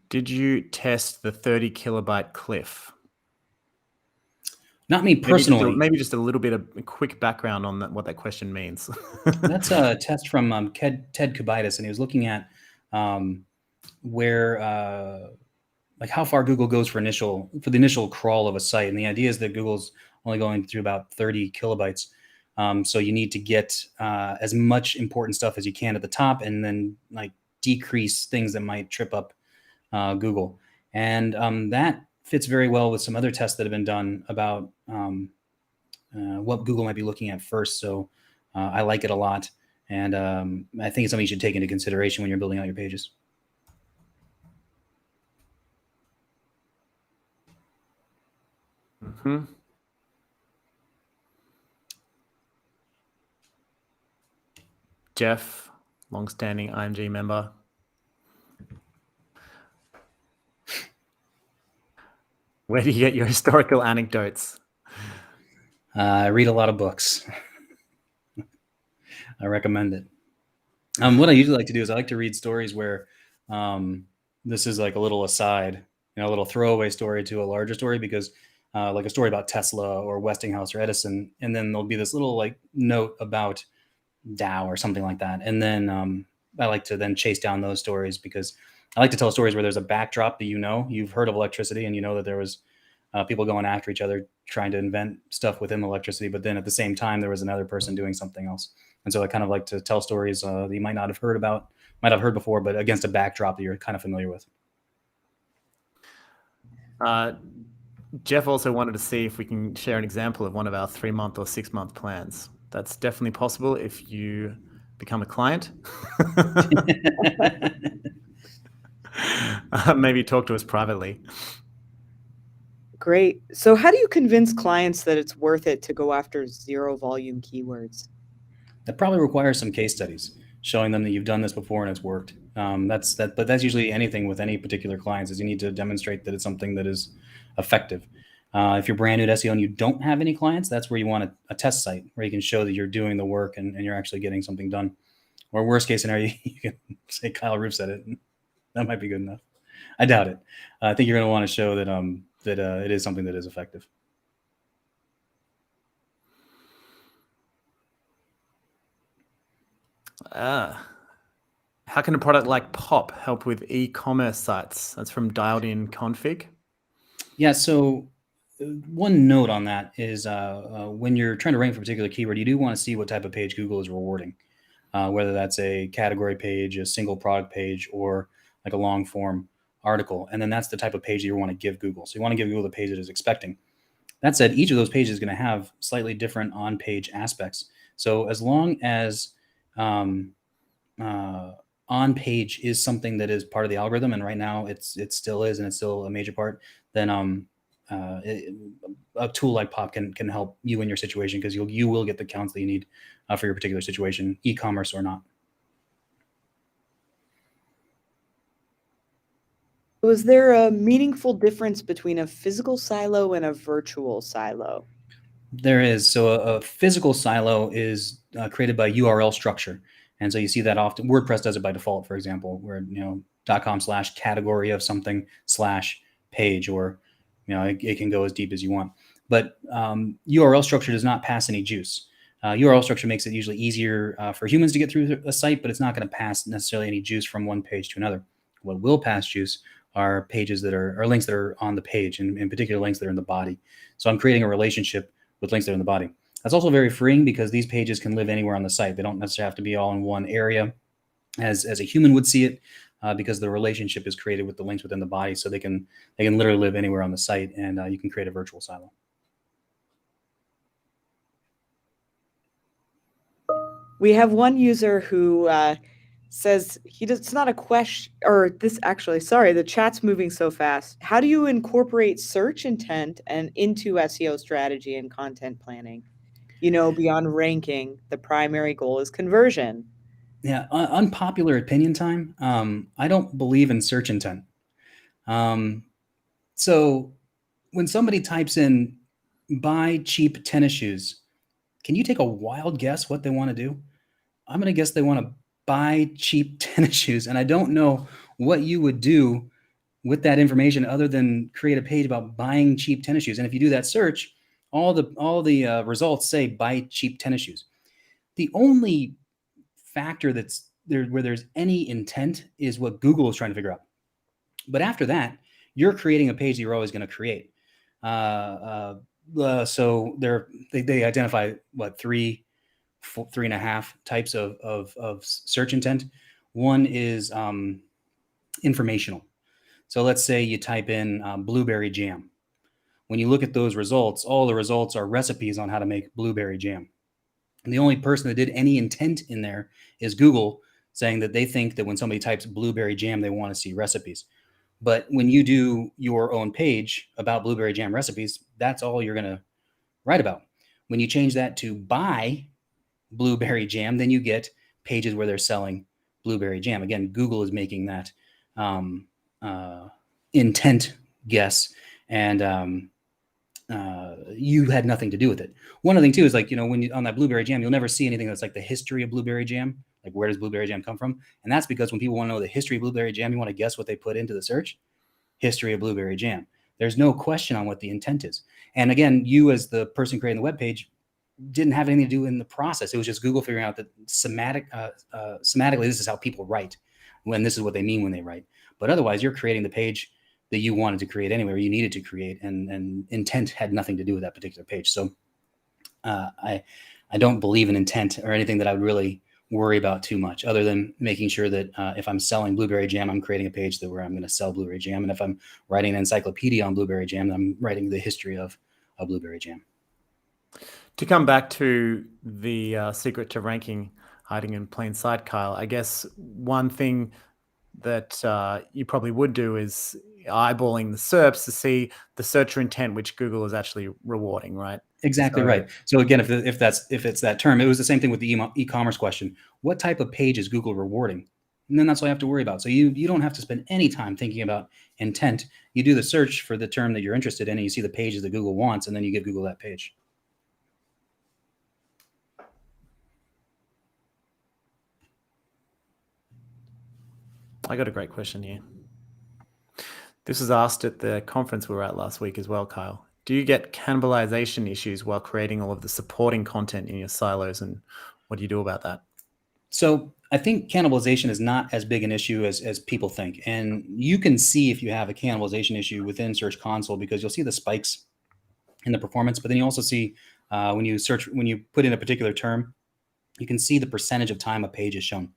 did you test the 30 kilobyte cliff? Not me personally. Maybe just a little bit of a quick background on what that question means. That's a test from Ted Kubitis, and he was looking at where, like how far Google goes for the initial crawl of a site. And the idea is that Google's only going through about 30 kilobytes. So you need to get as much important stuff as you can at the top, and then like decrease things that might trip up Google. And that fits very well with some other tests that have been done about what Google might be looking at first. So I like it a lot. And I think it's something you should take into consideration when you're building out your pages. Mm-hmm. Jeff, longstanding IMG member. Where do you get your historical anecdotes? I read a lot of books. I recommend it. What I usually like to do is I like to read stories where this is like a little aside, a little throwaway story to a larger story, because like a story about Tesla or Westinghouse or Edison, and then there'll be this little like note about Dow or something like that. And then I like to then chase down those stories, because I like to tell stories where there's a backdrop that you've heard of electricity, and that there was people going after each other trying to invent stuff within electricity, but then at the same time there was another person doing something else. And so I kind of like to tell stories that you might not have heard about, might have heard before, but against a backdrop that you're kind of familiar with. Jeff also wanted to see if we can share an example of one of our 3-month or 6-month plans. That's definitely possible if you become a client. Maybe talk to us privately. Great. So how do you convince clients that it's worth it to go after zero volume keywords? That probably requires some case studies showing them that you've done this before and it's worked. But that's usually anything with any particular clients, is you need to demonstrate that it's something that is effective. If you're brand new to SEO and you don't have any clients, that's where you want a test site where you can show that you're doing the work and you're actually getting something done. Or worst case scenario, you can say Kyle Roof said it. That might be good enough. I doubt it. I think you're going to want to show that it is something that is effective. How can a product like Pop help with e-commerce sites? That's from Dialed In Config. Yeah, so one note on that is when you're trying to rank for a particular keyword, you do want to see what type of page Google is rewarding, whether that's a category page, a single product page, or like a long form article. And then that's the type of page that you want to give Google. So you want to give Google the page it is expecting. That said, each of those pages is going to have slightly different on-page aspects. So as long as on-page is something that is part of the algorithm, and right now it still is, and it's still a major part, then a tool like Pop can help you in your situation, because you will get the counts that you need for your particular situation, e-commerce or not. Was there a meaningful difference between a physical silo and a virtual silo? There is. So a physical silo is created by URL structure. And so you see that often. WordPress does it by default, for example, where, .com/category of something /page, or, it can go as deep as you want. But URL structure does not pass any juice. URL structure makes it usually easier for humans to get through a site, but it's not going to pass necessarily any juice from one page to another. What will pass juice are pages that are links that are on the page, and in particular links that are in the body. So I'm creating a relationship with links that are in the body. That's also very freeing, because these pages can live anywhere on the site. They don't necessarily have to be all in one area as a human would see it, because the relationship is created with the links within the body. So they can literally live anywhere on the site, and you can create a virtual silo. We have one user who says it's not a question, or this actually, sorry, the chat's moving so fast. How do you incorporate search intent and into SEO strategy and content planning? Beyond ranking, the primary goal is conversion. Yeah, unpopular opinion time. I don't believe in search intent. So when somebody types in buy cheap tennis shoes, can you take a wild guess what they want to do? I'm going to guess they want to buy cheap tennis shoes. And I don't know what you would do with that information other than create a page about buying cheap tennis shoes. And if you do that search, all the results say buy cheap tennis shoes. The only factor that's there where there's any intent is what Google is trying to figure out. But after that, you're creating a page that you're always going to create. So they identify three and a half types of search intent. One is informational. So let's say you type in blueberry jam. When you look at those results, all the results are recipes on how to make blueberry jam. And the only person that did any intent in there is Google, saying that they think that when somebody types blueberry jam, they want to see recipes. But when you do your own page about blueberry jam recipes, that's all you're going to write about. When you change that to buy blueberry jam, then you get pages where they're selling blueberry jam. Again, Google is making that intent guess, and you had nothing to do with it. One other thing too is like, when you on that blueberry jam, you'll never see anything that's like the history of blueberry jam. Like, where does blueberry jam come from? And that's because when people want to know the history of blueberry jam, you want to guess what they put into the search. History of blueberry jam. There's no question on what the intent is. And again, you as the person creating the web page didn't have anything to do in the process. It was just Google figuring out that semantically, this is how people write, when this is what they mean when they write. But otherwise, you're creating the page that you wanted to create anyway, or you needed to create, and intent had nothing to do with that particular page. So I don't believe in intent or anything that I would really worry about too much, other than making sure that if I'm selling blueberry jam, I'm creating a page where I'm going to sell blueberry jam. And if I'm writing an encyclopedia on blueberry jam, I'm writing the history of blueberry jam. To come back to the secret to ranking hiding in plain sight, Kyle, I guess one thing that you probably would do is eyeballing the SERPs to see the searcher intent, which Google is actually rewarding, right? Exactly right. So again, if it's that term, it was the same thing with the e-commerce question. What type of page is Google rewarding? And then that's all you have to worry about. So you don't have to spend any time thinking about intent. You do the search for the term that you're interested in, and you see the pages that Google wants, and then you give Google that page. I got a great question here. This was asked at the conference we were at last week as well, Kyle. Do you get cannibalization issues while creating all of the supporting content in your silos, and what do you do about that? So I think cannibalization is not as big an issue as people think. And you can see if you have a cannibalization issue within Search Console, because you'll see the spikes in the performance, but then you also see when you put in a particular term, you can see the percentage of time a page is shown.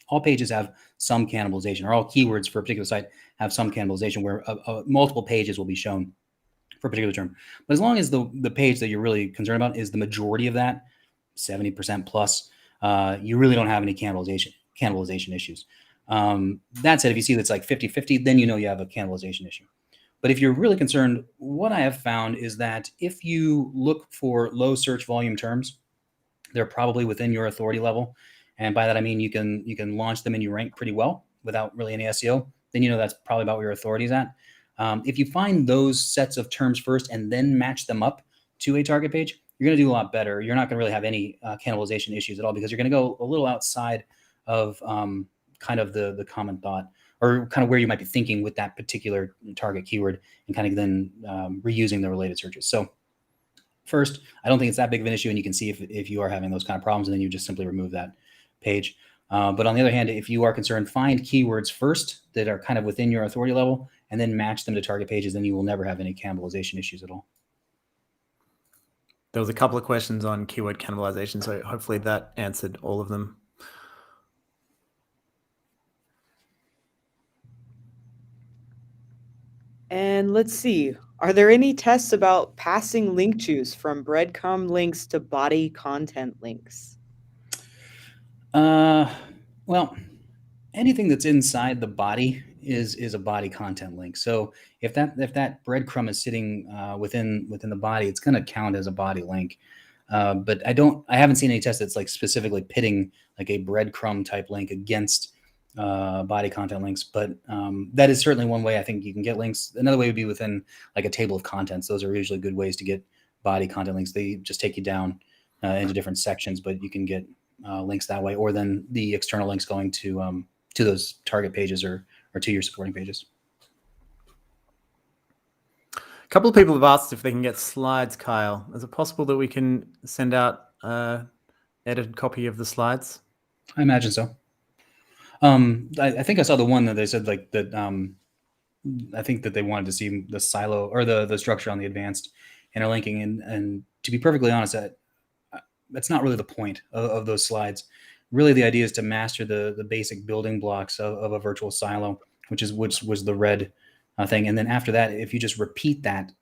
All pages have some cannibalization, or all keywords for a particular site have some cannibalization, where multiple pages will be shown for a particular term. But as long as the page that you're really concerned about is the majority of that, 70% plus, you really don't have any cannibalization issues. That said, if you see that's like 50-50, then you have a cannibalization issue. But if you're really concerned, what I have found is that if you look for low search volume terms, they're probably within your authority level. And by that, I mean you can launch them and you rank pretty well without really any SEO. Then that's probably about where your authority is at. If you find those sets of terms first and then match them up to a target page, you're going to do a lot better. You're not going to really have any cannibalization issues at all, because you're going to go a little outside of kind of the common thought, or kind of where you might be thinking with that particular target keyword, and kind of then reusing the related searches. So first, I don't think it's that big of an issue, and you can see if you are having those kind of problems, and then you just simply remove that page. But on the other hand, if you are concerned, find keywords first that are kind of within your authority level, and then match them to target pages. Then you will never have any cannibalization issues at all. There was a couple of questions on keyword cannibalization, so hopefully that answered all of them. And let's see, are there any tests about passing link juice from breadcrumb links to body content links? Well, anything that's inside the body is a body content link. So if that breadcrumb is sitting within the body, it's going to count as a body link. But I haven't seen any tests that's like specifically pitting like a breadcrumb type link against body content links. But that is certainly one way I think you can get links. Another way would be within like a table of contents. Those are usually good ways to get body content links. They just take you down into different sections, but you can get links that way, or then the external links going to those target pages or to your supporting pages. A couple of people have asked if they can get slides, Kyle. Is it possible that we can send out an edited copy of the slides? I imagine so. I think I saw the one that they said like that. I think that they wanted to see the silo or the structure on the advanced interlinking, and to be perfectly honest, that's not really the point of those slides. Really, the idea is to master the basic building blocks of a virtual silo, which was the red thing. And then after that, if you just repeat that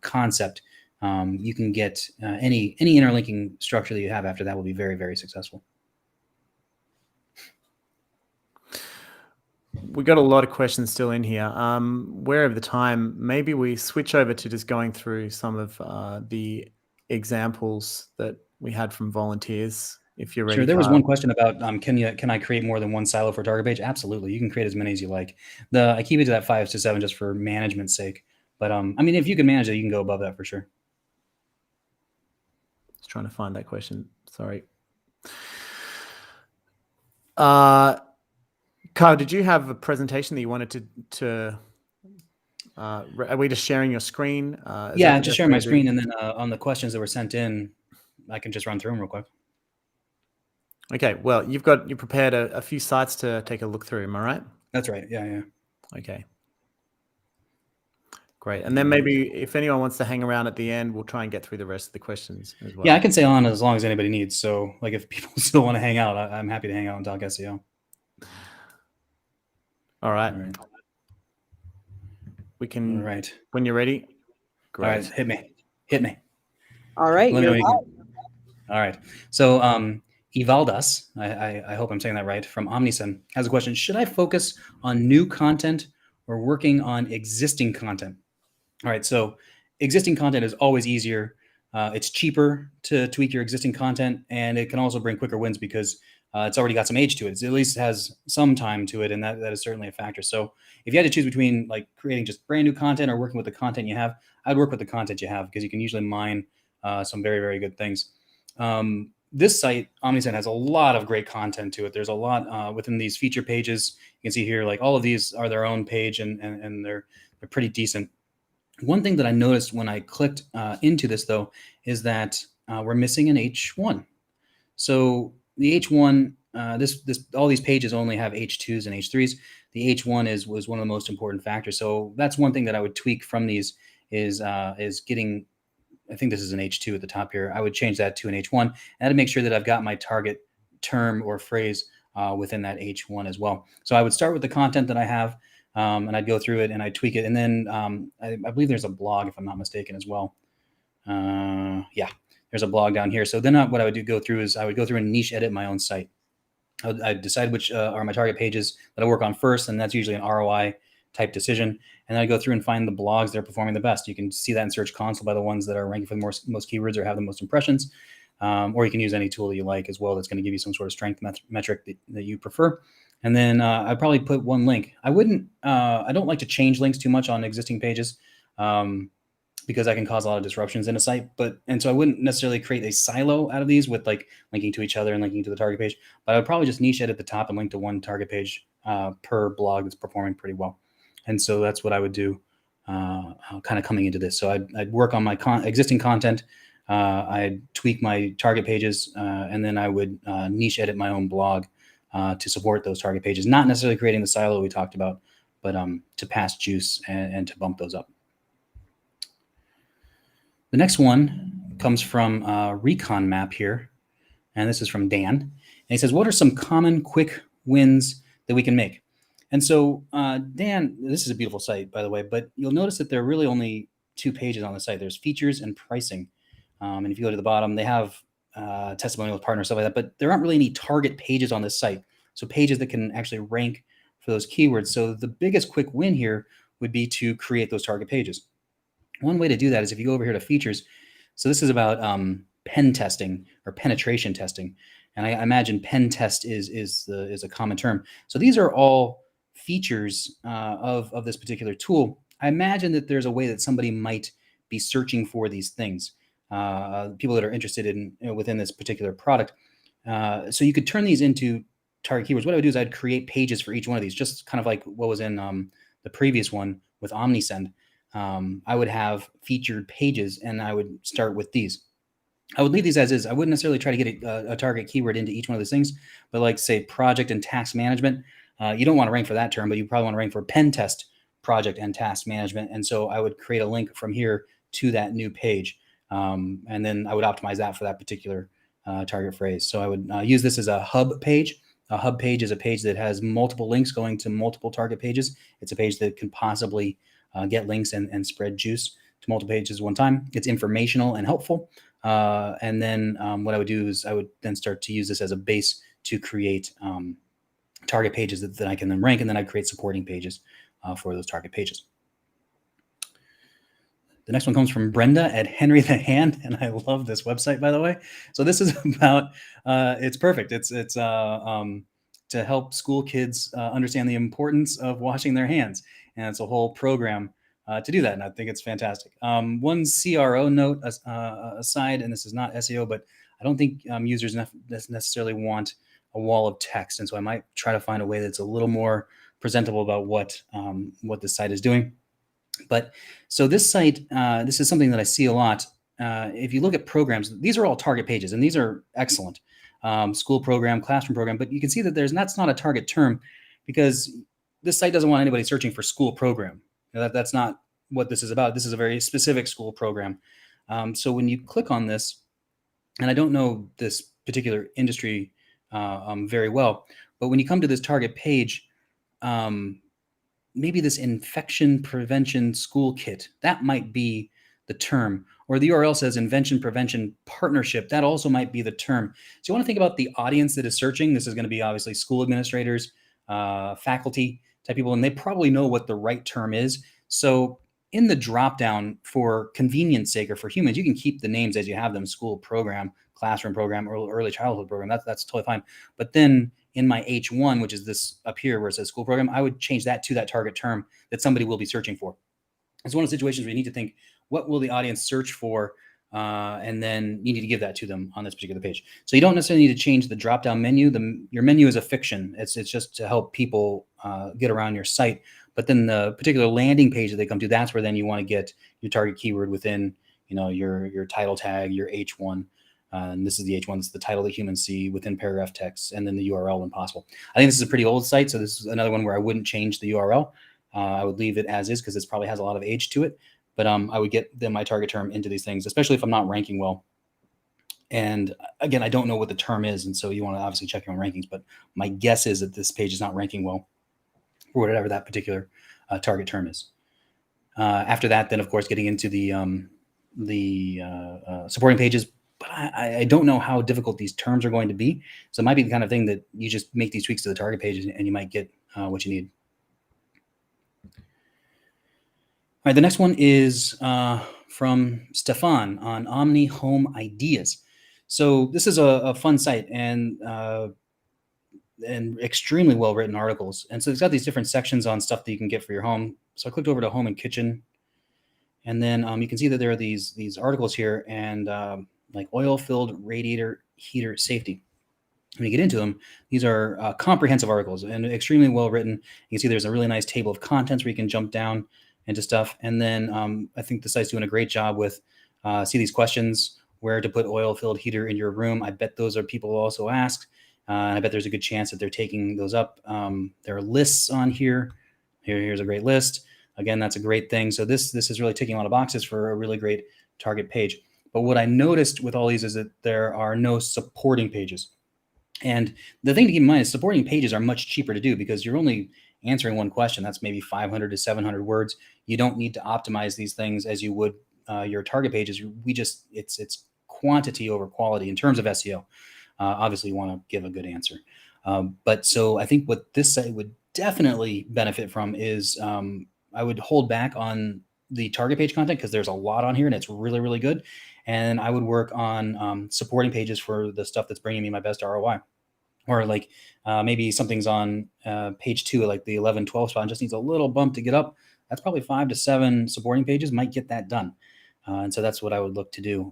concept, you can get any interlinking structure that you have after that will be very, very successful. We got a lot of questions still in here. We're over the time. Maybe we switch over to just going through some of the examples that we had from volunteers. If you're ready. Sure. There was one question about can I create more than one silo for a target page? Absolutely. You can create as many as you like. I keep it to that 5 to 7 just for management's sake. But I mean, if you can manage it, you can go above that for sure. Just trying to find that question. Sorry. Kyle, did you have a presentation that you wanted to are we just sharing your screen? Yeah, just sharing my screen, and then on the questions that were sent in, I can just run through them real quick. Okay, well, you prepared a few sites to take a look through, am I right? That's right. Yeah. Okay. Great. And then maybe if anyone wants to hang around at the end, we'll try and get through the rest of the questions as well. Yeah, I can stay on as long as anybody needs. So like if people still want to hang out, I'm happy to hang out and talk SEO. All right. We can, all right. When you're ready. Great. All right, hit me. All right. Let me know when you can. All right. So Ivaldas, I hope I'm saying that right, from Omnisend has a question. Should I focus on new content or working on existing content? All right. So existing content is always easier. It's cheaper to tweak your existing content, and it can also bring quicker wins because it's already got some age to it. It at least has some time to it, and that is certainly a factor. So if you had to choose between like creating just brand new content or working with the content you have, I'd work with the content you have because you can usually mine some very, very good things. This site, Omnisend, has a lot of great content to it. There's a lot within these feature pages. You can see here, like all of these are their own page, and they're pretty decent. One thing that I noticed when I clicked into this, though, is that we're missing an H1. So the H1, all these pages only have H2s and H3s. The H1 was one of the most important factors. So that's one thing that I would tweak from these is getting, I think this is an H2 at the top here. I would change that to an H1 and to make sure that I've got my target term or phrase within that H1 as well. So I would start with the content that I have, and I'd go through it and I'd tweak it. And then I believe there's a blog, if I'm not mistaken, as well. Yeah, there's a blog down here. So then what I would go through is I would go through and niche edit my own site. I'd decide which are my target pages that I work on first, and that's usually an ROI type decision. And then I go through and find the blogs that are performing the best. You can see that in Search Console by the ones that are ranking for the most keywords or have the most impressions. Or you can use any tool that you like as well that's going to give you some sort of strength metric that you prefer. And then I'd probably put one link. I don't like to change links too much on existing pages because that can cause a lot of disruptions in a site. And so I wouldn't necessarily create a silo out of these with like linking to each other and linking to the target page, but I would probably just niche edit the top and link to one target page per blog that's performing pretty well. And so that's what I would do kind of coming into this. So I'd work on my existing content. I'd tweak my target pages, and then I would niche edit my own blog to support those target pages, not necessarily creating the silo we talked about, but to pass juice and to bump those up. The next one comes from Recon Map here, and this is from Dan. And he says, what are some common quick wins that we can make? And so, Dan, this is a beautiful site, by the way, but you'll notice that there are really only two pages on the site. There's features and pricing. And if you go to the bottom, they have testimonials, partners, stuff like that, but there aren't really any target pages on this site. So pages that can actually rank for those keywords. So the biggest quick win here would be to create those target pages. One way to do that is if you go over here to features. So this is about pen testing or penetration testing. And I imagine pen test is a common term. So these are all features of this particular tool. I imagine that there's a way that somebody might be searching for these things, people that are interested in within this particular product. So you could turn these into target keywords. What I would do is I'd create pages for each one of these, just kind of like what was in the previous one with Omnisend. I would have featured pages, and I would start with these. I would leave these as is. I wouldn't necessarily try to get a target keyword into each one of those things, but like say project and task management, you don't want to rank for that term, but you probably want to rank for pen test, project and task management. And so I would create a link from here to that new page. And then I would optimize that for that particular target phrase. So I would use this as a hub page. A hub page is a page that has multiple links going to multiple target pages. It's a page that can possibly get links and spread juice to multiple pages at one time. It's informational and helpful. And then what I would do is I would then start to use this as a base to create target pages that I can then rank, and then I'd create supporting pages for those target pages. The next one comes from Brenda at Henry the Hand, and I love this website, by the way. So this is about, it's perfect. It's to help school kids understand the importance of washing their hands. And it's a whole program to do that, and I think it's fantastic. One CRO note aside, and this is not SEO, but I don't think users necessarily want a wall of text, and so I might try to find a way that's a little more presentable about what the site is doing. But so this site, this is something that I see a lot. If you look at programs, these are all target pages, and these are excellent. School program, classroom program, but you can see that that's not a target term because this site doesn't want anybody searching for school program. That's not what this is about. This is a very specific school program. So when you click on this, and I don't know this particular industry very well, but when you come to this target page, maybe this infection prevention school kit, that might be the term. Or the URL says invention prevention partnership. That also might be the term. So you want to think about the audience that is searching. This is going to be obviously school administrators, faculty type people, and they probably know what the right term is. So in the dropdown, for convenience sake or for humans, you can keep the names as you have them: school program, classroom program, or early childhood program. That's totally fine. But then in my H1, which is this up here where it says school program, I would change that to that target term that somebody will be searching for. It's one of the situations where you need to think, what will the audience search for? And then you need to give that to them on this particular page. So you don't necessarily need to change the drop-down menu. Your menu is a fiction. It's just to help people get around your site. But then the particular landing page that they come to, that's where then you want to get your target keyword within, your title tag, your H1. And this is the H1, it's the title that humans see within paragraph text, and then the URL when possible. I think this is a pretty old site, so this is another one where I wouldn't change the URL. I would leave it as is because this probably has a lot of age to it. But I would get my target term into these things, especially if I'm not ranking well. And again, I don't know what the term is, and so you want to obviously check your own rankings. But my guess is that this page is not ranking well for whatever that particular target term is. After that, then of course getting into the supporting pages. But I don't know how difficult these terms are going to be. So it might be the kind of thing that you just make these tweaks to the target page and you might get what you need. All right, the next one is from Stefan on Omni Home Ideas. So this is a fun site and extremely well-written articles. And so it's got these different sections on stuff that you can get for your home. So I clicked over to Home and Kitchen. And then you can see that there are these articles here and like oil-filled radiator heater safety. When you get into them, these are comprehensive articles and extremely well-written. You can see there's a really nice table of contents where you can jump down into stuff. And then I think the site's doing a great job with see these questions, where to put oil-filled heater in your room. I bet those are people who also ask. I bet there's a good chance that they're taking those up. There are lists on here. Here's a great list. Again, that's a great thing. So this is really ticking a lot of boxes for a really great target page. But what I noticed with all these is that there are no supporting pages. And the thing to keep in mind is supporting pages are much cheaper to do because you're only answering one question. That's maybe 500 to 700 words. You don't need to optimize these things as you would your target pages. It's quantity over quality in terms of SEO. Obviously, you want to give a good answer. But so I think what this site would definitely benefit from is I would hold back on the target page content because there's a lot on here and it's really, really good. And I would work on supporting pages for the stuff that's bringing me my best ROI. Or like maybe something's on page 2, like the 11, 12 spot, and just needs a little bump to get up. That's probably 5 to 7 supporting pages might get that done. And so that's what I would look to do.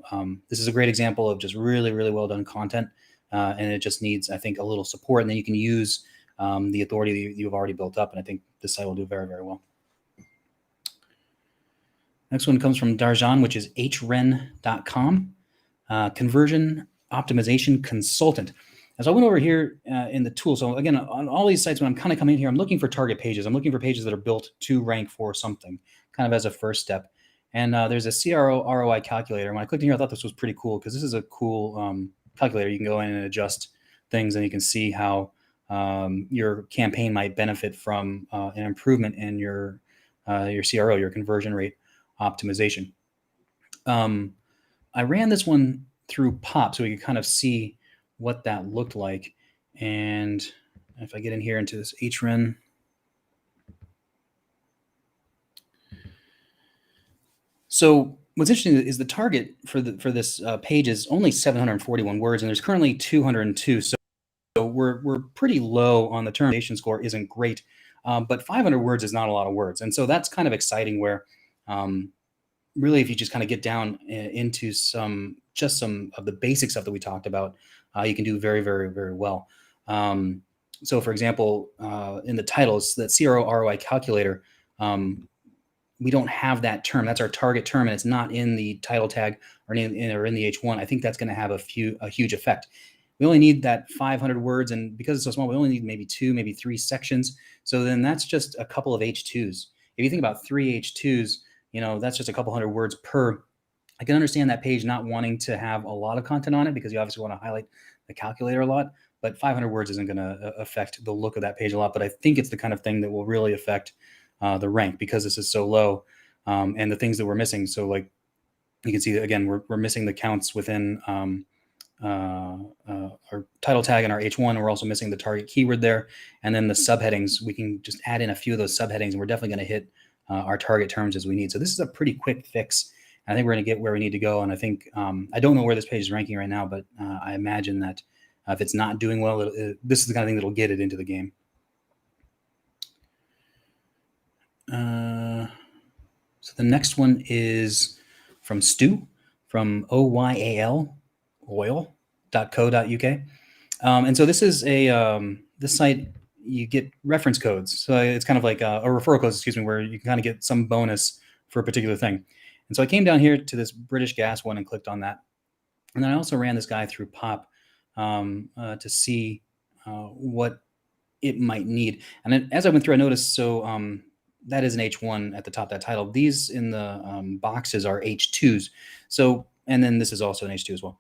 This is a great example of just really, really well done content. And it just needs, I think, a little support. And then you can use the authority that you've already built up. And I think this site will do very, very well. Next one comes from Darjan, which is hren.com, conversion optimization consultant. As I went over here in the tool, so again, on all these sites, when I'm kind of coming in here, I'm looking for target pages. I'm looking for pages that are built to rank for something, kind of as a first step. And there's a CRO ROI calculator. When I clicked in here, I thought this was pretty cool because this is a cool calculator. You can go in and adjust things, and you can see how your campaign might benefit from an improvement in your CRO, your conversion rate optimization. I ran this one through POP so we could kind of see what that looked like. And if I get in here into this hren, so what's interesting is the target for this page is only 741 words, and there's currently 202. So we're pretty low on the term. Score isn't great, but 500 words is not a lot of words, and so that's kind of exciting. Where Really, if you just kind of get down into some of the basic stuff that we talked about, you can do very, very, very well. So for example, in the titles, that CRO ROI calculator, we don't have that term. That's our target term, and it's not in the title tag or in the H1. I think that's going to have a huge effect. We only need that 500 words, and because it's so small, we only need maybe 2, maybe 3 sections. So then that's just a couple of H2s. If you think about 3 H2s, that's just a couple hundred words per. I can understand that page not wanting to have a lot of content on it because you obviously want to highlight the calculator a lot, but 500 words isn't going to affect the look of that page a lot. But I think it's the kind of thing that will really affect the rank because this is so low, and the things that we're missing. So like you can see, again, we're missing the counts within our title tag and our H1, and we're also missing the target keyword there. And then the subheadings, we can just add in a few of those subheadings, and we're definitely going to hit our target terms as we need. So this is a pretty quick fix. I think we're going to get where we need to go. And I think, I don't know where this page is ranking right now, but I imagine that if it's not doing well, this is the kind of thing that'll get it into the game. So the next one is from Stu, from OYAL, oil.co.uk. And so this is this site, you get reference codes. So it's kind of like a referral codes, where you can kind of get some bonus for a particular thing. And so I came down here to this British Gas one and clicked on that. And then I also ran this guy through Pop to see what it might need. And then as I went through, I noticed, that is an H1 at the top of that title. These in the boxes are H2s. So, and then this is also an H2 as well.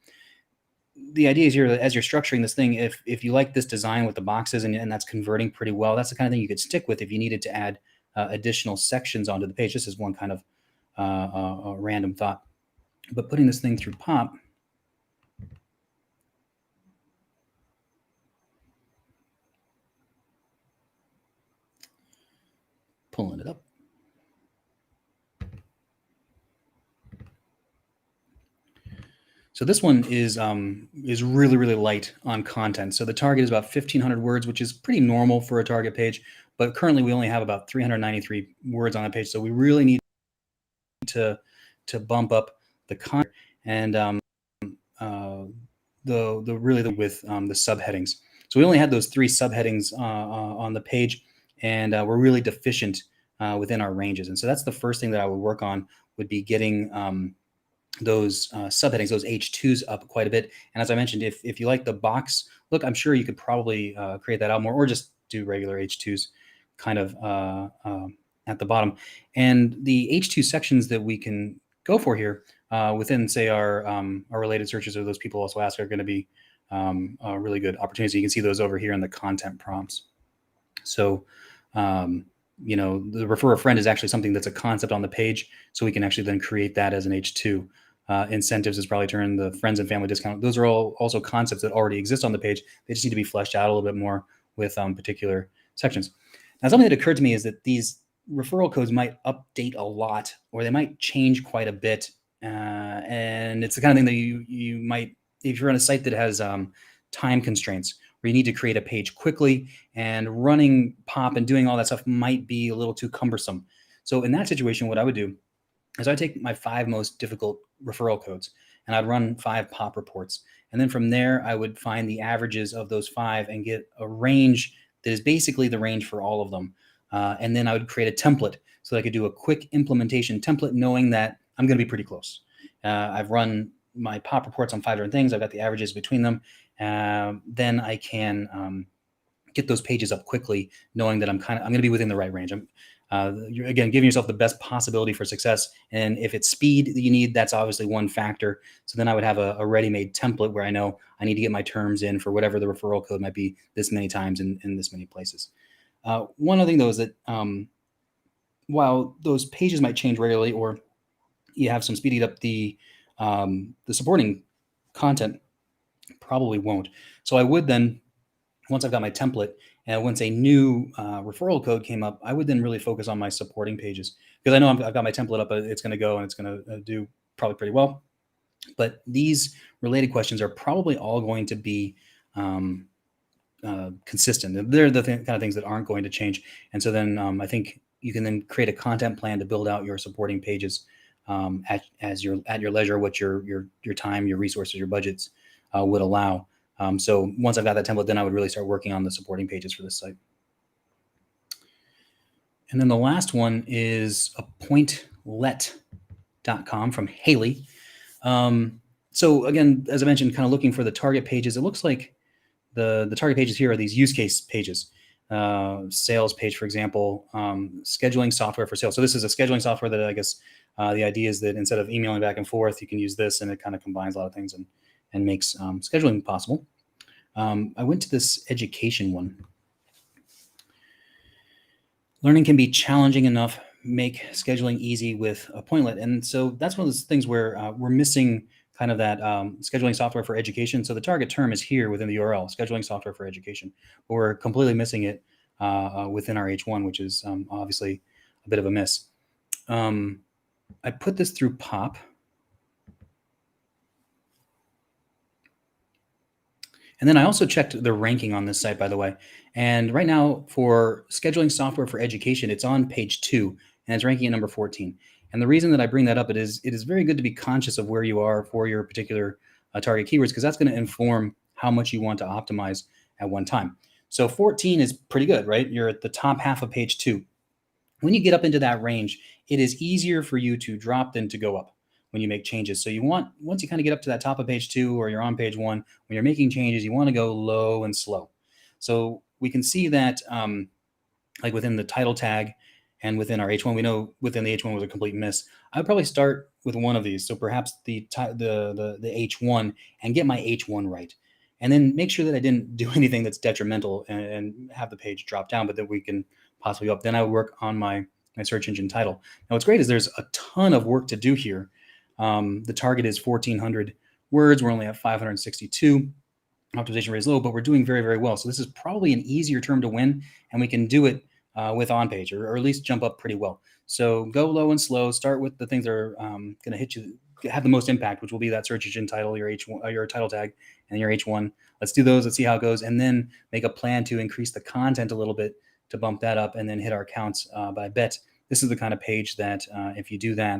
The idea is here that as you're structuring this thing, if you like this design with the boxes and that's converting pretty well, that's the kind of thing you could stick with if you needed to add additional sections onto the page. This is one kind of a random thought. But putting this thing through Pop, pulling it up. So this one is really, really light on content. So the target is about 1,500 words, which is pretty normal for a target page. But currently we only have about 393 words on that page. So we really need to bump up the content and with the subheadings. So we only had those 3 subheadings on the page, and we're really deficient within our ranges. And so that's the first thing that I would work on, would be getting those subheadings, those H2s up quite a bit. And as I mentioned, if you like the box look, I'm sure you could probably create that out more, or just do regular H2s kind of at the bottom. And the H2 sections that we can go for here within, say, our related searches, or those people also ask, are going to be really good opportunities. You can see those over here in the content prompts. So, the refer a friend is actually something that's a concept on the page, so we can actually then create that as an H2. Incentives is probably turn the friends and family discount. Those are all also concepts that already exist on the page. They just need to be fleshed out a little bit more with particular sections. Now, something that occurred to me is that these referral codes might update a lot, or they might change quite a bit. And it's the kind of thing that you might, if you're on a site that has time constraints, where you need to create a page quickly, and running Pop and doing all that stuff might be a little too cumbersome. So in that situation, what I would do is I'd take my 5 most difficult referral codes and I'd run 5 Pop reports. And then from there, I would find the averages of those 5 and get a range that is basically the range for all of them. And then I would create a template so that I could do a quick implementation template, knowing that I'm going to be pretty close. I've run my Pop reports on 5 different things. I've got the averages between them. Then I can get those pages up quickly, knowing that I'm going to be within the right range. You're, again, giving yourself the best possibility for success. And if it's speed that you need, that's obviously one factor. So then I would have a ready-made template where I know I need to get my terms in for whatever the referral code might be this many times in this many places. One other thing, though, is that while those pages might change regularly, or you have some speeding up, the supporting content probably won't. So I would then, once I've got my template, and once a new referral code came up, I would then really focus on my supporting pages, because I know I've got my template up, it's going to go and it's going to do probably pretty well. But these related questions are probably all going to be consistent. They're the kind of things that aren't going to change. And so then I think, you can then create a content plan to build out your supporting pages at your leisure, what your time, your resources, your budgets would allow. So once I've got that template, then I would really start working on the supporting pages for this site. And then the last one is appointlet.com from Haley. So again, as I mentioned, kind of looking for the target pages. It looks like the target pages here are these use case pages. Sales page, for example, scheduling software for sales. So this is a scheduling software that I guess the idea is that instead of emailing back and forth, you can use this, and it kind of combines a lot of things and makes scheduling possible. I went to this education one. Learning can be challenging enough. Make scheduling easy with Appointlet. And so that's one of those things where we're missing kind of that scheduling software for education. So the target term is here within the URL, scheduling software for education. But we're completely missing it within our H1, which is obviously a bit of a miss. I put this through POP. And then I also checked the ranking on this site, by the way. And right now for scheduling software for education, it's on page 2 and it's ranking at number 14. And the reason that I bring that up, it is very good to be conscious of where you are for your particular target keywords, because that's going to inform how much you want to optimize at one time. So 14 is pretty good, right? You're at the top half of page 2. When you get up into that range, it is easier for you to drop than to go up when you make changes. So you want, once you kind of get up to that top of page 2 or you're on page 1, when you're making changes, you want to go low and slow. So we can see that like within the title tag and within our H1, we know within the H1 was a complete miss. I would probably start with one of these. So perhaps the H1 and get my H1 right. And then make sure that I didn't do anything that's detrimental and have the page drop down, but that we can possibly go up. Then I would work on my search engine title. Now what's great is there's a ton of work to do here. The target is 1,400 words. We're only at 562. Optimization rate is low, but we're doing very, very well. So this is probably an easier term to win, and we can do it with on-page, or at least jump up pretty well. So go low and slow. Start with the things that are going to hit you, have the most impact, which will be that search engine title, your H1, your title tag, and your H1. Let's do those. Let's see how it goes, and then make a plan to increase the content a little bit to bump that up, and then hit our counts. But I bet this is the kind of page that if you do that,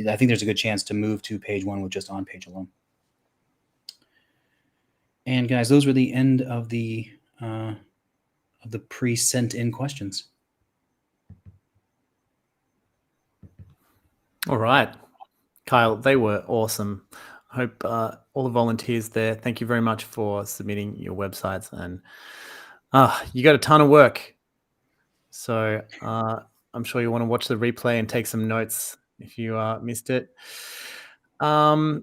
I think there's a good chance to move to page 1 with just on page alone. And guys, those were the end of the pre-sent in questions. All right, Kyle, they were awesome. I hope all the volunteers there, thank you very much for submitting your websites, and you got a ton of work. So I'm sure you want to watch the replay and take some notes if you missed it. Now,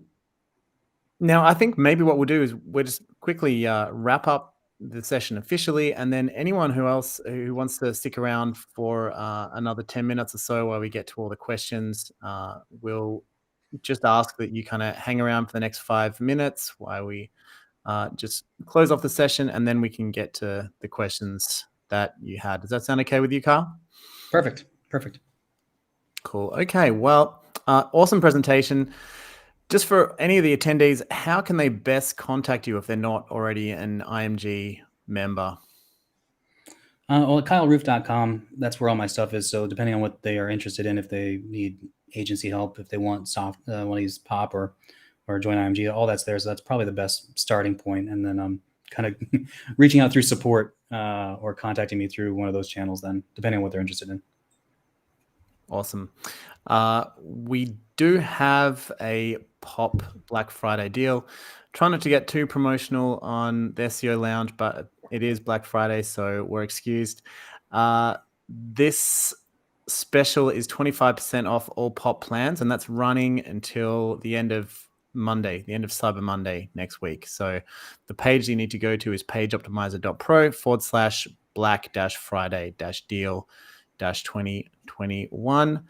I think maybe what we'll do is we'll just quickly wrap up the session officially, and then anyone who wants to stick around for another 10 minutes or so while we get to all the questions, we'll just ask that you kind of hang around for the next 5 minutes while we just close off the session, and then we can get to the questions that you had. Does that sound okay with you, Carl? Perfect. Perfect. Cool. Okay. Well, awesome presentation. Just for any of the attendees, how can they best contact you if they're not already an IMG member? Well, at KyleRoof.com, that's where all my stuff is. So depending on what they are interested in, if they need agency help, if they want want to use POP or join IMG, all that's there. So that's probably the best starting point. And then kind of reaching out through support or contacting me through one of those channels then, depending on what they're interested in. Awesome. We do have a POP Black Friday deal. Try not to get too promotional on the SEO Lounge, but it is Black Friday, so we're excused. This special is 25% off all POP plans, and that's running until the end of Monday, the end of Cyber Monday next week. So the page you need to go to is pageoptimizer.pro/black-friday-deal-2021.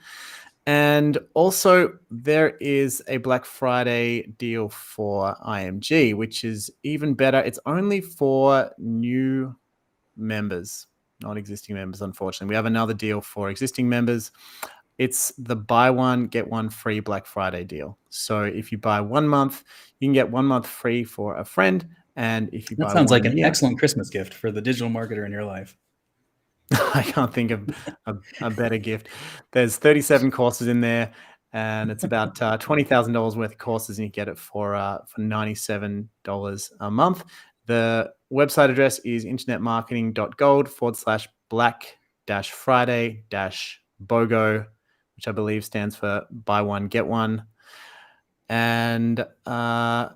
And also there is a Black Friday deal for IMG, which is even better. It's only for new members, not existing members, unfortunately. We have another deal for existing members. It's the buy one, get one free Black Friday deal. So if you buy 1 month, you can get 1 month free for a friend. And if you buy that sounds like an year, excellent Christmas gift for the digital marketer in your life. I can't think of a better gift. There's 37 courses in there, and it's about $20,000 worth of courses, and you get it for $97 a month. The website address is internetmarketing.gold/black-friday-BOGO, which I believe stands for buy one, get one. And we'll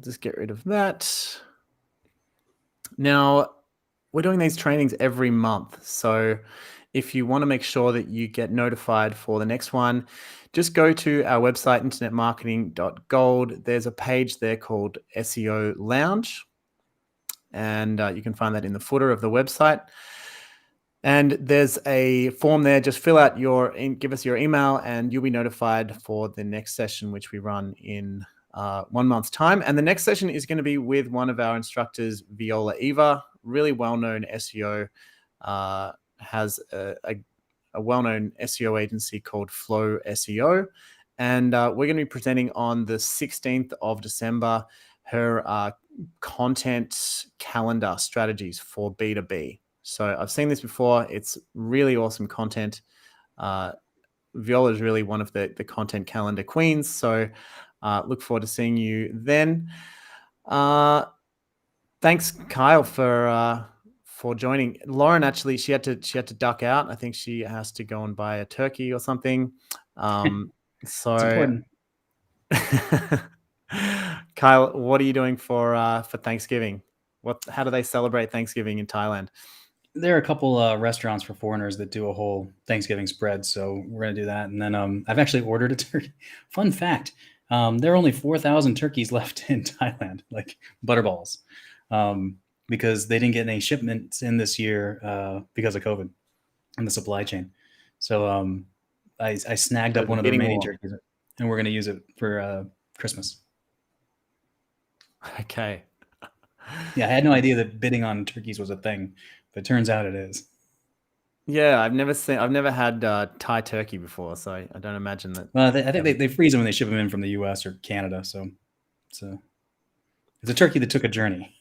just get rid of that. Now, we're doing these trainings every month. So if you want to make sure that you get notified for the next one, just go to our website, internetmarketing.gold. There's a page there called SEO Lounge, and you can find that in the footer of the website. And there's a form there. Just fill out give us your email, and you'll be notified for the next session, which we run in 1 month's time. And the next session is going to be with one of our instructors, Viola Eva, really well-known SEO, has a well-known SEO agency called Flow SEO. And we're going to be presenting on the 16th of December her content calendar strategies for B2B. So I've seen this before. It's really awesome content. Viola is really one of the content calendar queens. So look forward to seeing you then. Thanks, Kyle, for joining. Lauren, actually, she had to duck out. I think she has to go and buy a turkey or something. So It's important. Kyle, what are you doing for Thanksgiving? How do they celebrate Thanksgiving in Thailand? There are a couple restaurants for foreigners that do a whole Thanksgiving spread, so we're gonna do that. And then I've actually ordered a turkey. Fun fact: there are only 4,000 turkeys left in Thailand, like butterballs, because they didn't get any shipments in this year because of COVID and the supply chain. So I snagged up one of the remaining turkeys, and we're gonna use it for Christmas. Okay. Yeah, I had no idea that bidding on turkeys was a thing, but it turns out it is. Yeah, I've never had Thai turkey before, so I don't imagine that. Well, I think they freeze them when they ship them in from the U.S. or Canada. So it's a turkey that took a journey,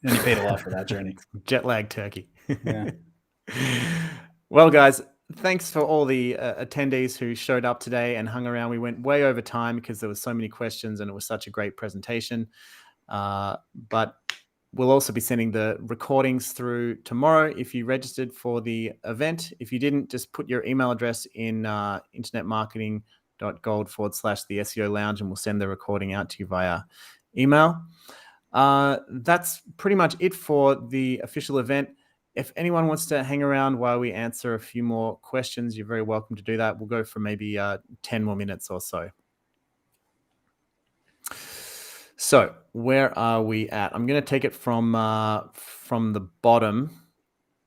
and you paid a lot for that journey. Jet lag turkey. Yeah. Well, guys, thanks for all the attendees who showed up today and hung around. We went way over time because there were so many questions and it was such a great presentation. But we'll also be sending the recordings through tomorrow if you registered for the event. If you didn't, just put your email address in internetmarketing.gold/the SEO Lounge, and we'll send the recording out to you via email. That's pretty much it for the official event. If anyone wants to hang around while we answer a few more questions, you're very welcome to do that. We'll go for maybe 10 more minutes or so. So where are we at? I'm going to take it from the bottom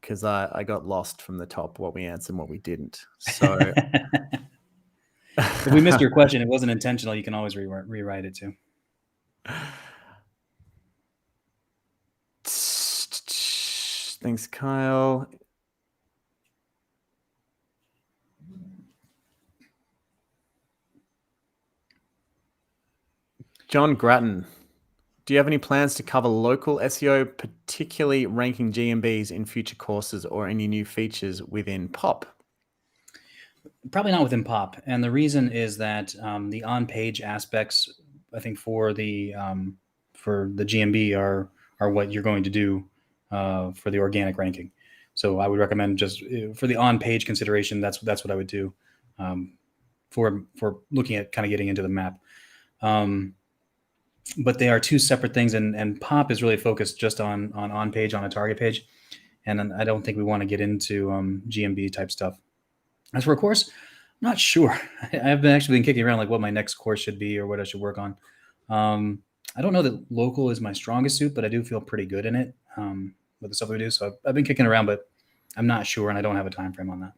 because I got lost from the top, what we answered and what we didn't. So if we missed your question, it wasn't intentional. You can always rewrite it too. Thanks, Kyle. John Grattan, do you have any plans to cover local SEO, particularly ranking GMBs in future courses or any new features within POP? Probably not within POP. And the reason is that the on-page aspects, I think, for the GMB are what you're going to do for the organic ranking. So I would recommend just for the on-page consideration, that's what I would do for looking at kind of getting into the map. But they are two separate things, and POP is really focused just on page, on a target page. And I don't think we want to get into GMB type stuff. As for a course, I'm not sure. I've actually been kicking around like what my next course should be or what I should work on. I don't know that local is my strongest suit, but I do feel pretty good in it with the stuff we do. So I've been kicking around, but I'm not sure, and I don't have a time frame on that.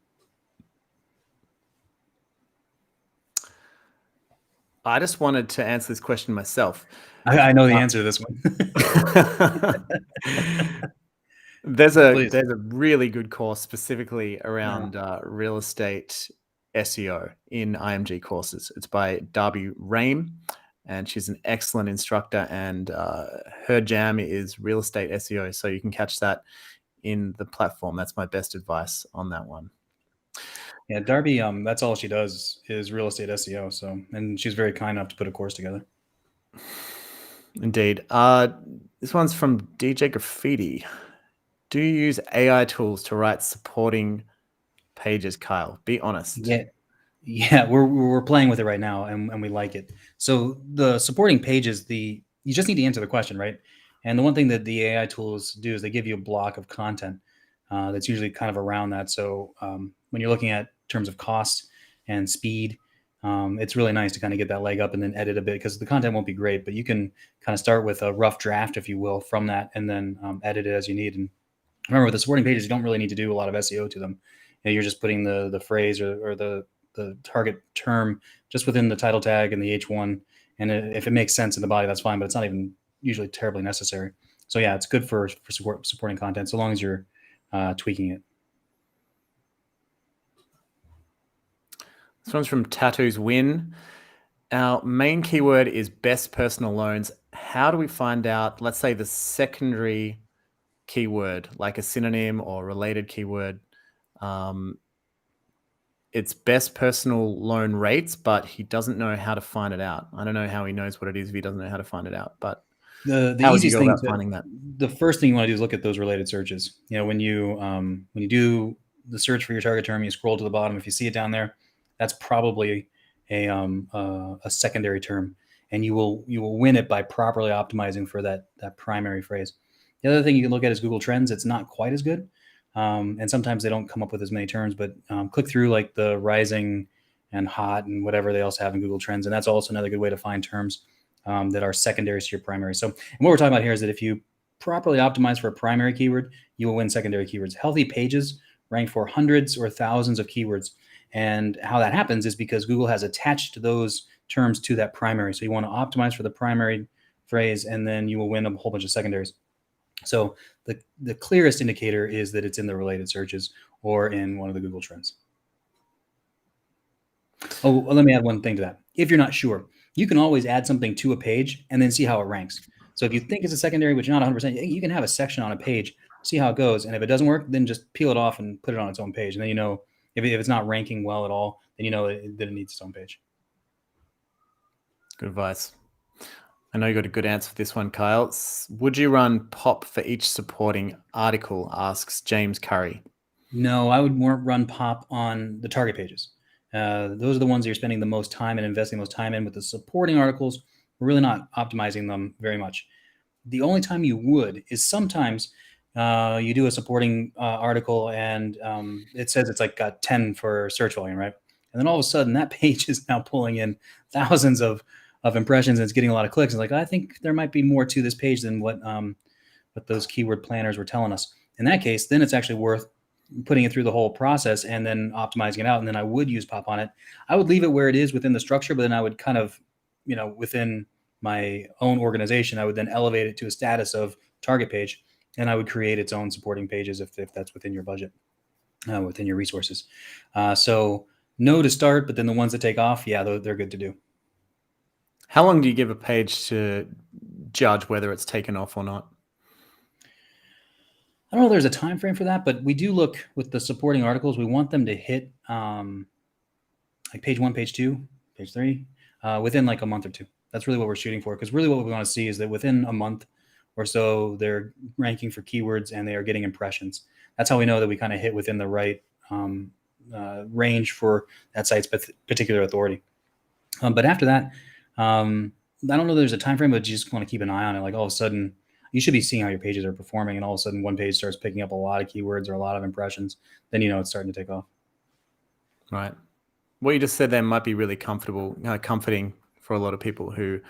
I just wanted to answer this question myself. I know the answer to this one. There's a really good course specifically around real estate SEO in IMG courses. It's by Darby Rame, and she's an excellent instructor, and her jam is real estate SEO. So you can catch that in the platform. That's my best advice on that one. Yeah, Darby, that's all she does is real estate SEO. So, and she's very kind enough to put a course together. Indeed. This one's from DJ Graffiti. Do you use AI tools to write supporting pages, Kyle? Be honest. Yeah, we're playing with it right now, and we like it. So the supporting pages, you just need to answer the question, right? And the one thing that the AI tools do is they give you a block of content that's usually kind of around that. So when you're looking at terms of cost and speed, it's really nice to kind of get that leg up and then edit a bit, because the content won't be great, but you can kind of start with a rough draft, if you will, from that, and then edit it as you need. And remember, with the supporting pages, you don't really need to do a lot of SEO to them. You're just putting the phrase or the target term just within the title tag and the H1. And if it makes sense in the body, that's fine, but it's not even usually terribly necessary. So yeah, it's good for supporting content, so long as you're tweaking it. This one's from Tattoos Win. Our main keyword is best personal loans. How do we find out, let's say, the secondary keyword, like a synonym or related keyword? It's best personal loan rates, but he doesn't know how to find it out. I don't know how he knows what it is if he doesn't know how to find it out. But the how would you easiest go thing about finding that? The first thing you want to do is look at those related searches. When you do the search for your target term, you scroll to the bottom. If you see it down there, that's probably a secondary term, and you will win it by properly optimizing for that primary phrase. The other thing you can look at is Google Trends. It's not quite as good, and sometimes they don't come up with as many terms. But click through like the rising and hot and whatever they also have in Google Trends, and that's also another good way to find terms that are secondary to your primary. So, and what we're talking about here is that if you properly optimize for a primary keyword, you will win secondary keywords. Healthy pages rank for hundreds or thousands of keywords. And how that happens is because Google has attached those terms to that primary. So you want to optimize for the primary phrase, and then you will win a whole bunch of secondaries. So the clearest indicator is that it's in the related searches or in one of the Google Trends. Oh, well, let me add one thing to that. If you're not sure, you can always add something to a page and then see how it ranks. So if you think it's a secondary, but you're not 100%, you can have a section on a page, see how it goes. And if it doesn't work, then just peel it off and put it on its own page. And then you know, if it's not ranking well at all, then you know that it needs its own page. Good advice. I know you got a good answer for this one, Kyle. Would you run pop for each supporting article, asks James Curry. No, I would run pop on the target pages. Those are the ones that you're spending the most time and investing the most time in. With the supporting articles, we're really not optimizing them very much. The only time you would is sometimes you do a supporting article and it says it's like got 10 for search volume, right? And then all of a sudden that page is now pulling in thousands of impressions and it's getting a lot of clicks. It's like, I think there might be more to this page than what those keyword planners were telling us. In that case, then it's actually worth putting it through the whole process and then optimizing it out. And then I would use pop on it. I would leave it where it is within the structure, but then I would kind of, within my own organization, I would then elevate it to a status of target page, and I would create its own supporting pages if that's within your budget, within your resources. So no to start, but then the ones that take off, yeah, they're good to do. How long do you give a page to judge whether it's taken off or not? I don't know if there's a time frame for that, but we do look with the supporting articles. We want them to hit like page 1, page 2, page 3 within like a month or two. That's really what we're shooting for, because really what we want to see is that within a month or so, they're ranking for keywords and they are getting impressions. That's how we know that we kind of hit within the right range for that site's particular authority. But after that, I don't know there's a time frame, but you just want to keep an eye on it. Like all of a sudden, you should be seeing how your pages are performing, and all of a sudden one page starts picking up a lot of keywords or a lot of impressions, then it's starting to take off. Right. What you just said there might be really comforting for a lot of people who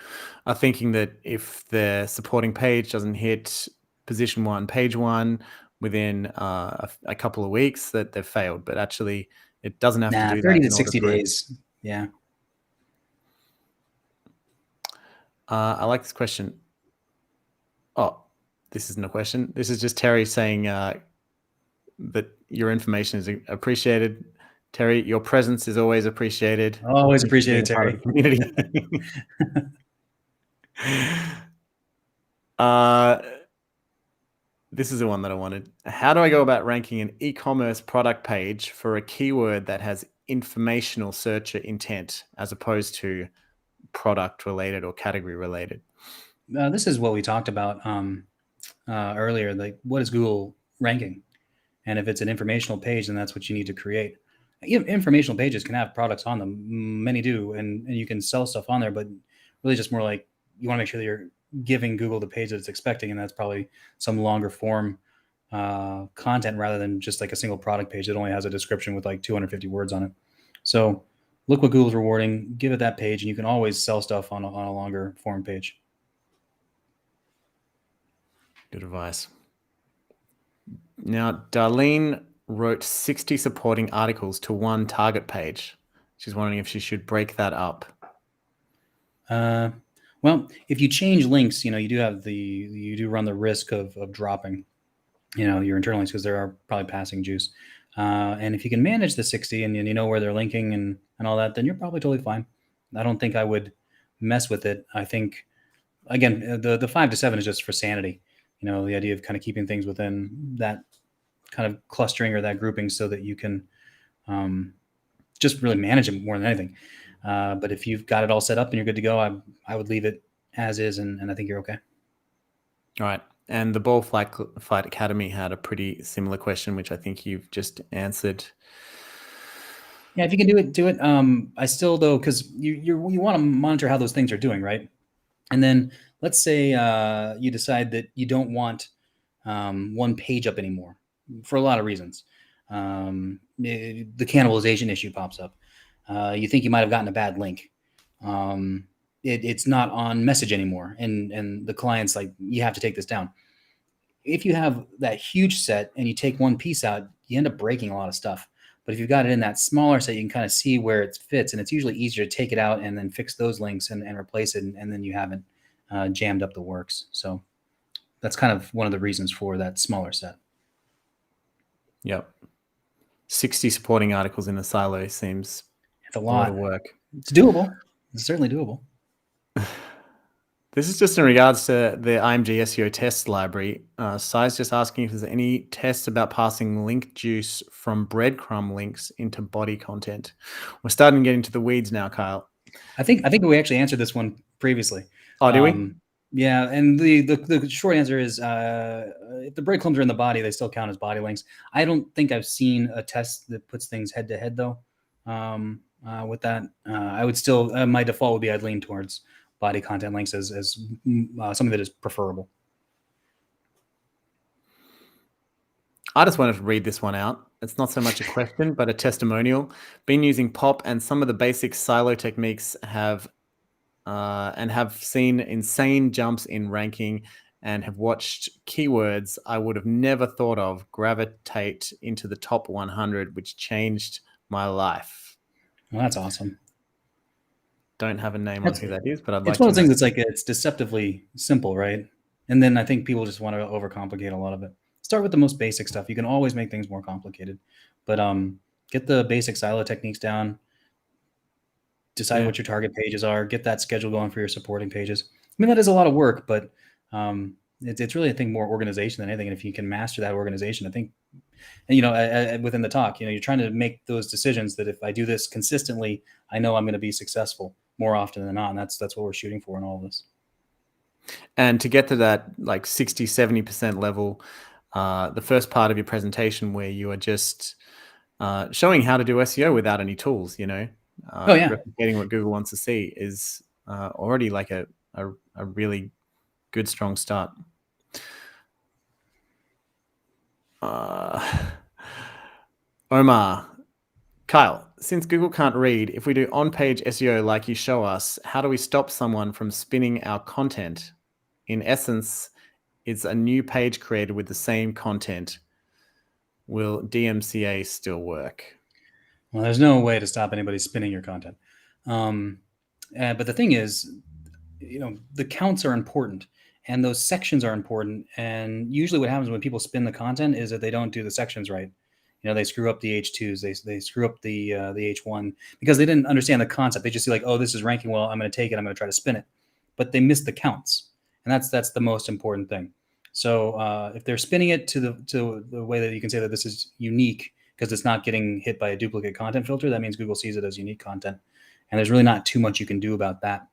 are thinking that if their supporting page doesn't hit position 1, page 1 within a couple of weeks, that they've failed. But actually, it doesn't have to do 30 that. to 60 days. Yeah. I like this question. Oh, this isn't a question. This is just Terry saying that your information is appreciated. Terry, your presence is always appreciated. Always appreciated, Terry. Community. This is the one that I wanted. How do I go about ranking an e-commerce product page for a keyword that has informational searcher intent as opposed to product related or category related? This is what we talked about earlier. Like, what is Google ranking? And if it's an informational page, then that's what you need to create. Informational pages can have products on them. Many do, and you can sell stuff on there, but really just more like you want to make sure that you're giving Google the page that it's expecting, and that's probably some longer form content rather than just like a single product page that only has a description with like 250 words on it. So look what Google's rewarding, give it that page, and you can always sell stuff on a longer form page. Good advice. Now, Darlene wrote 60 supporting articles to one target page. She's wondering if she should break that up. Well, if you change links, you do run the risk of dropping, your internal links, because there are probably passing juice. And if you can manage the 60 and you know where they're linking and all that, then you're probably totally fine. I don't think I would mess with it. I think, again, the 5 to 7 is just for sanity. The idea of kind of keeping things within that kind of clustering or that grouping so that you can just really manage it more than anything. But if you've got it all set up and you're good to go, I would leave it as is, and I think you're okay. All right. And the Ball Flight Academy had a pretty similar question, which I think you've just answered. Yeah, if you can do it. I still, though, because you want to monitor how those things are doing, right? And then let's say you decide that you don't want one page up anymore for a lot of reasons. The cannibalization issue pops up. You think you might have gotten a bad link. It's not on message anymore. And the client's like, you have to take this down. If you have that huge set and you take one piece out, you end up breaking a lot of stuff. But if you've got it in that smaller set, you can kind of see where it fits. And it's usually easier to take it out and then fix those links and replace it. And then you haven't jammed up the works. So that's kind of one of the reasons for that smaller set. Yep. 60 supporting articles in a silo seems it's a lot of work. It's doable. It's certainly doable. This is just in regards to the IMG SEO test library. Sai's just asking if there's any tests about passing link juice from breadcrumb links into body content. We're starting to get into the weeds now, Kyle. I think we actually answered this one previously. Oh, do we? Yeah, and the short answer is if the breadcrumbs are in the body, they still count as body links. I don't think I've seen a test that puts things head to head though. With that, I would still my default would be I'd lean towards body content links as something that is preferable. I just wanted to read this one out. It's not so much a question, but a testimonial. Been using POP and some of the basic silo techniques have seen insane jumps in ranking and have watched keywords I would have never thought of gravitate into the top 100, which changed my life. Well, that's awesome. Don't have a name on who that is, but I'd like to. It's one of those things that's like it's deceptively simple, right? And then I think people just want to overcomplicate a lot of it. Start with the most basic stuff. You can always make things more complicated, but get the basic silo techniques down. Decide what your target pages are. Get that schedule going for your supporting pages. I mean, that is a lot of work, but it's really, I think, more organization than anything. And if you can master that organization, I think, and within the talk, you're trying to make those decisions that if I do this consistently, I know I'm going to be successful more often than not. And that's what we're shooting for in all of this. And to get to that like 60, 70% level, the first part of your presentation where you are just showing how to do SEO without any tools, replicating what Google wants to see is already like a really good, strong start. Omar, Kyle, since Google can't read, if we do on-page SEO like you show us, how do we stop someone from spinning our content? In essence, it's a new page created with the same content. Will DMCA still work? Well, there's no way to stop anybody spinning your content. But the thing is, the counts are important and those sections are important. And usually what happens when people spin the content is that they don't do the sections right. They screw up the H2s, they screw up the H1 because they didn't understand the concept. They just see like, oh, this is ranking well, I'm going to take it, I'm going to try to spin it. But they miss the counts. And that's the most important thing. So if they're spinning it to the way that you can say that this is unique because it's not getting hit by a duplicate content filter, that means Google sees it as unique content. And there's really not too much you can do about that.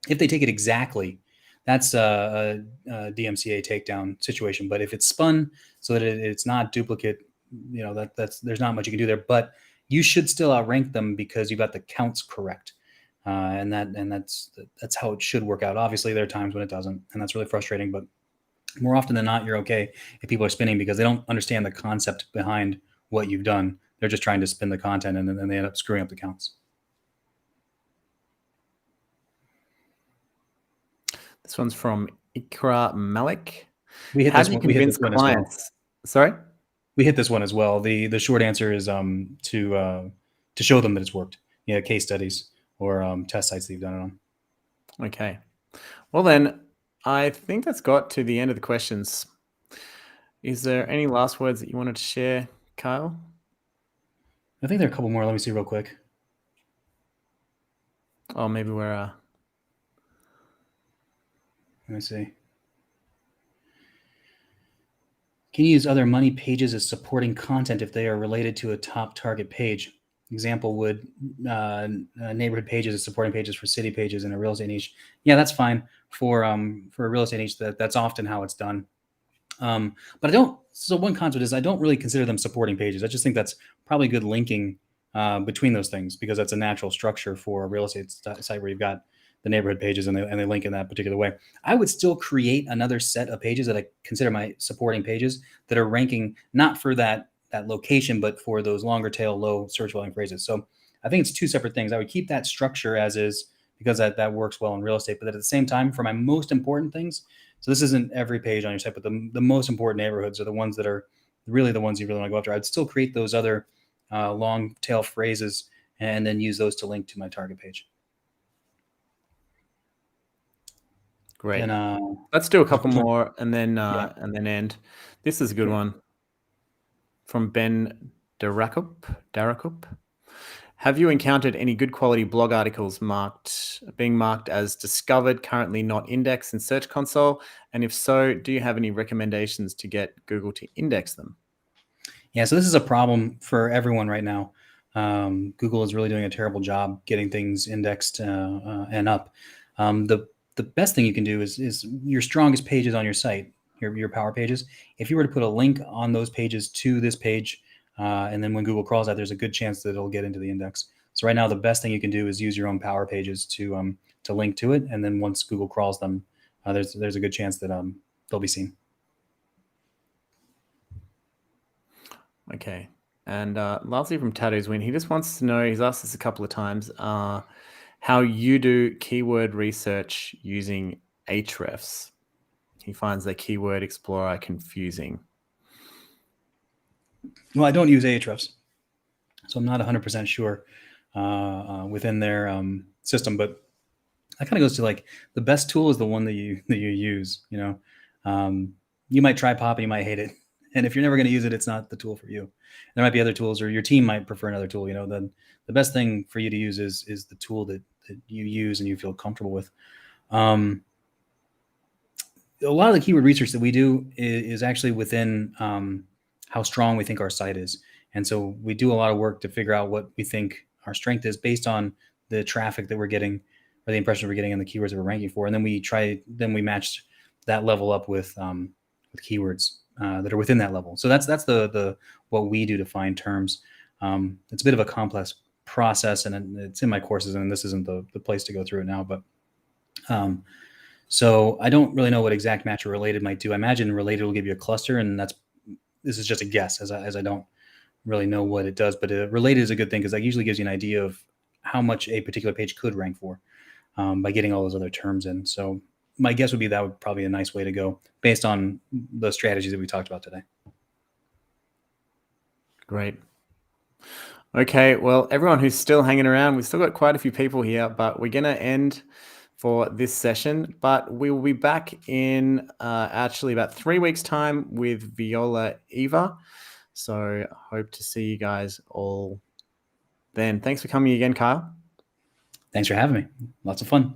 If they take it exactly, that's a DMCA takedown situation. But if it's spun so that it's not duplicate, there's not much you can do there. But you should still outrank them because you got the counts correct. And that's how it should work out. Obviously, there are times when it doesn't, and that's really frustrating. But more often than not, you're okay if people are spinning because they don't understand the concept behind what you've done. They're just trying to spin the content, and then they end up screwing up the counts. This one's from Ikra Malik. We hit this one. We hit this one as well. Sorry? We hit this one as well. The short answer is to show them that it's worked. Yeah, case studies or test sites that you've done it on. Okay. Well then, I think that's got to the end of the questions. Is there any last words that you wanted to share, Kyle? I think there are a couple more. Let me see real quick. Oh, maybe we're... Let me see. Can you use other money pages as supporting content if they are related to a top target page? Example would neighborhood pages as supporting pages for city pages in a real estate niche. Yeah, that's fine for a real estate niche. That's often how it's done. But I don't. So one concept is I don't really consider them supporting pages. I just think that's probably good linking between those things because that's a natural structure for a real estate site where you've got the neighborhood pages and they link in that particular way. I would still create another set of pages that I consider my supporting pages that are ranking not for that location, but for those longer tail, low search volume phrases. So I think it's two separate things. I would keep that structure as is because that works well in real estate. But at the same time, for my most important things, so this isn't every page on your site, but the most important neighborhoods are the ones that are really the ones you really want to go after. I'd still create those other long tail phrases and then use those to link to my target page. Great. And, let's do a couple more and then end. This is a good one from Ben Darakup. Have you encountered any good quality blog articles being marked as discovered, currently not indexed in Search Console? And if so, do you have any recommendations to get Google to index them? Yeah, so this is a problem for everyone right now. Google is really doing a terrible job getting things indexed and up. The best thing you can do is your strongest pages on your site, your power pages. If you were to put a link on those pages to this page, and then when Google crawls that, there's a good chance that it'll get into the index. So right now, the best thing you can do is use your own power pages to link to it, and then once Google crawls them, there's a good chance that they'll be seen. Okay, and lastly from Tattoos Win, he just wants to know. He's asked this a couple of times. How you do keyword research using Ahrefs. He finds the Keyword Explorer confusing. Well, I don't use Ahrefs, so I'm not 100% sure within their system. But that kind of goes to like the best tool is the one that you use. You might try Pop and you might hate it, and if you're never going to use it, it's not the tool for you. There might be other tools, or your team might prefer another tool. Then the best thing for you to use is the tool that you use and you feel comfortable with. A lot of the keyword research that we do is actually within how strong we think our site is. And so we do a lot of work to figure out what we think our strength is based on the traffic that we're getting or the impressions we're getting and the keywords that we're ranking for. And then we match that level up with keywords that are within that level. So that's the what we do to find terms. It's a bit of a complex process, and it's in my courses, and this isn't the place to go through it now. But so I don't really know what exact match or related might do. I imagine related will give you a cluster, and this is just a guess as I don't really know what it does. But related is a good thing because that usually gives you an idea of how much a particular page could rank for by getting all those other terms in. So my guess would be that would probably be a nice way to go based on the strategies that we talked about today. Great. Okay, well, everyone who's still hanging around, we've still got quite a few people here, but we're going to end for this session. But we will be back in actually about 3 weeks' time with Viola Eva. So hope to see you guys all then. Thanks for coming again, Kyle. Thanks for having me. Lots of fun.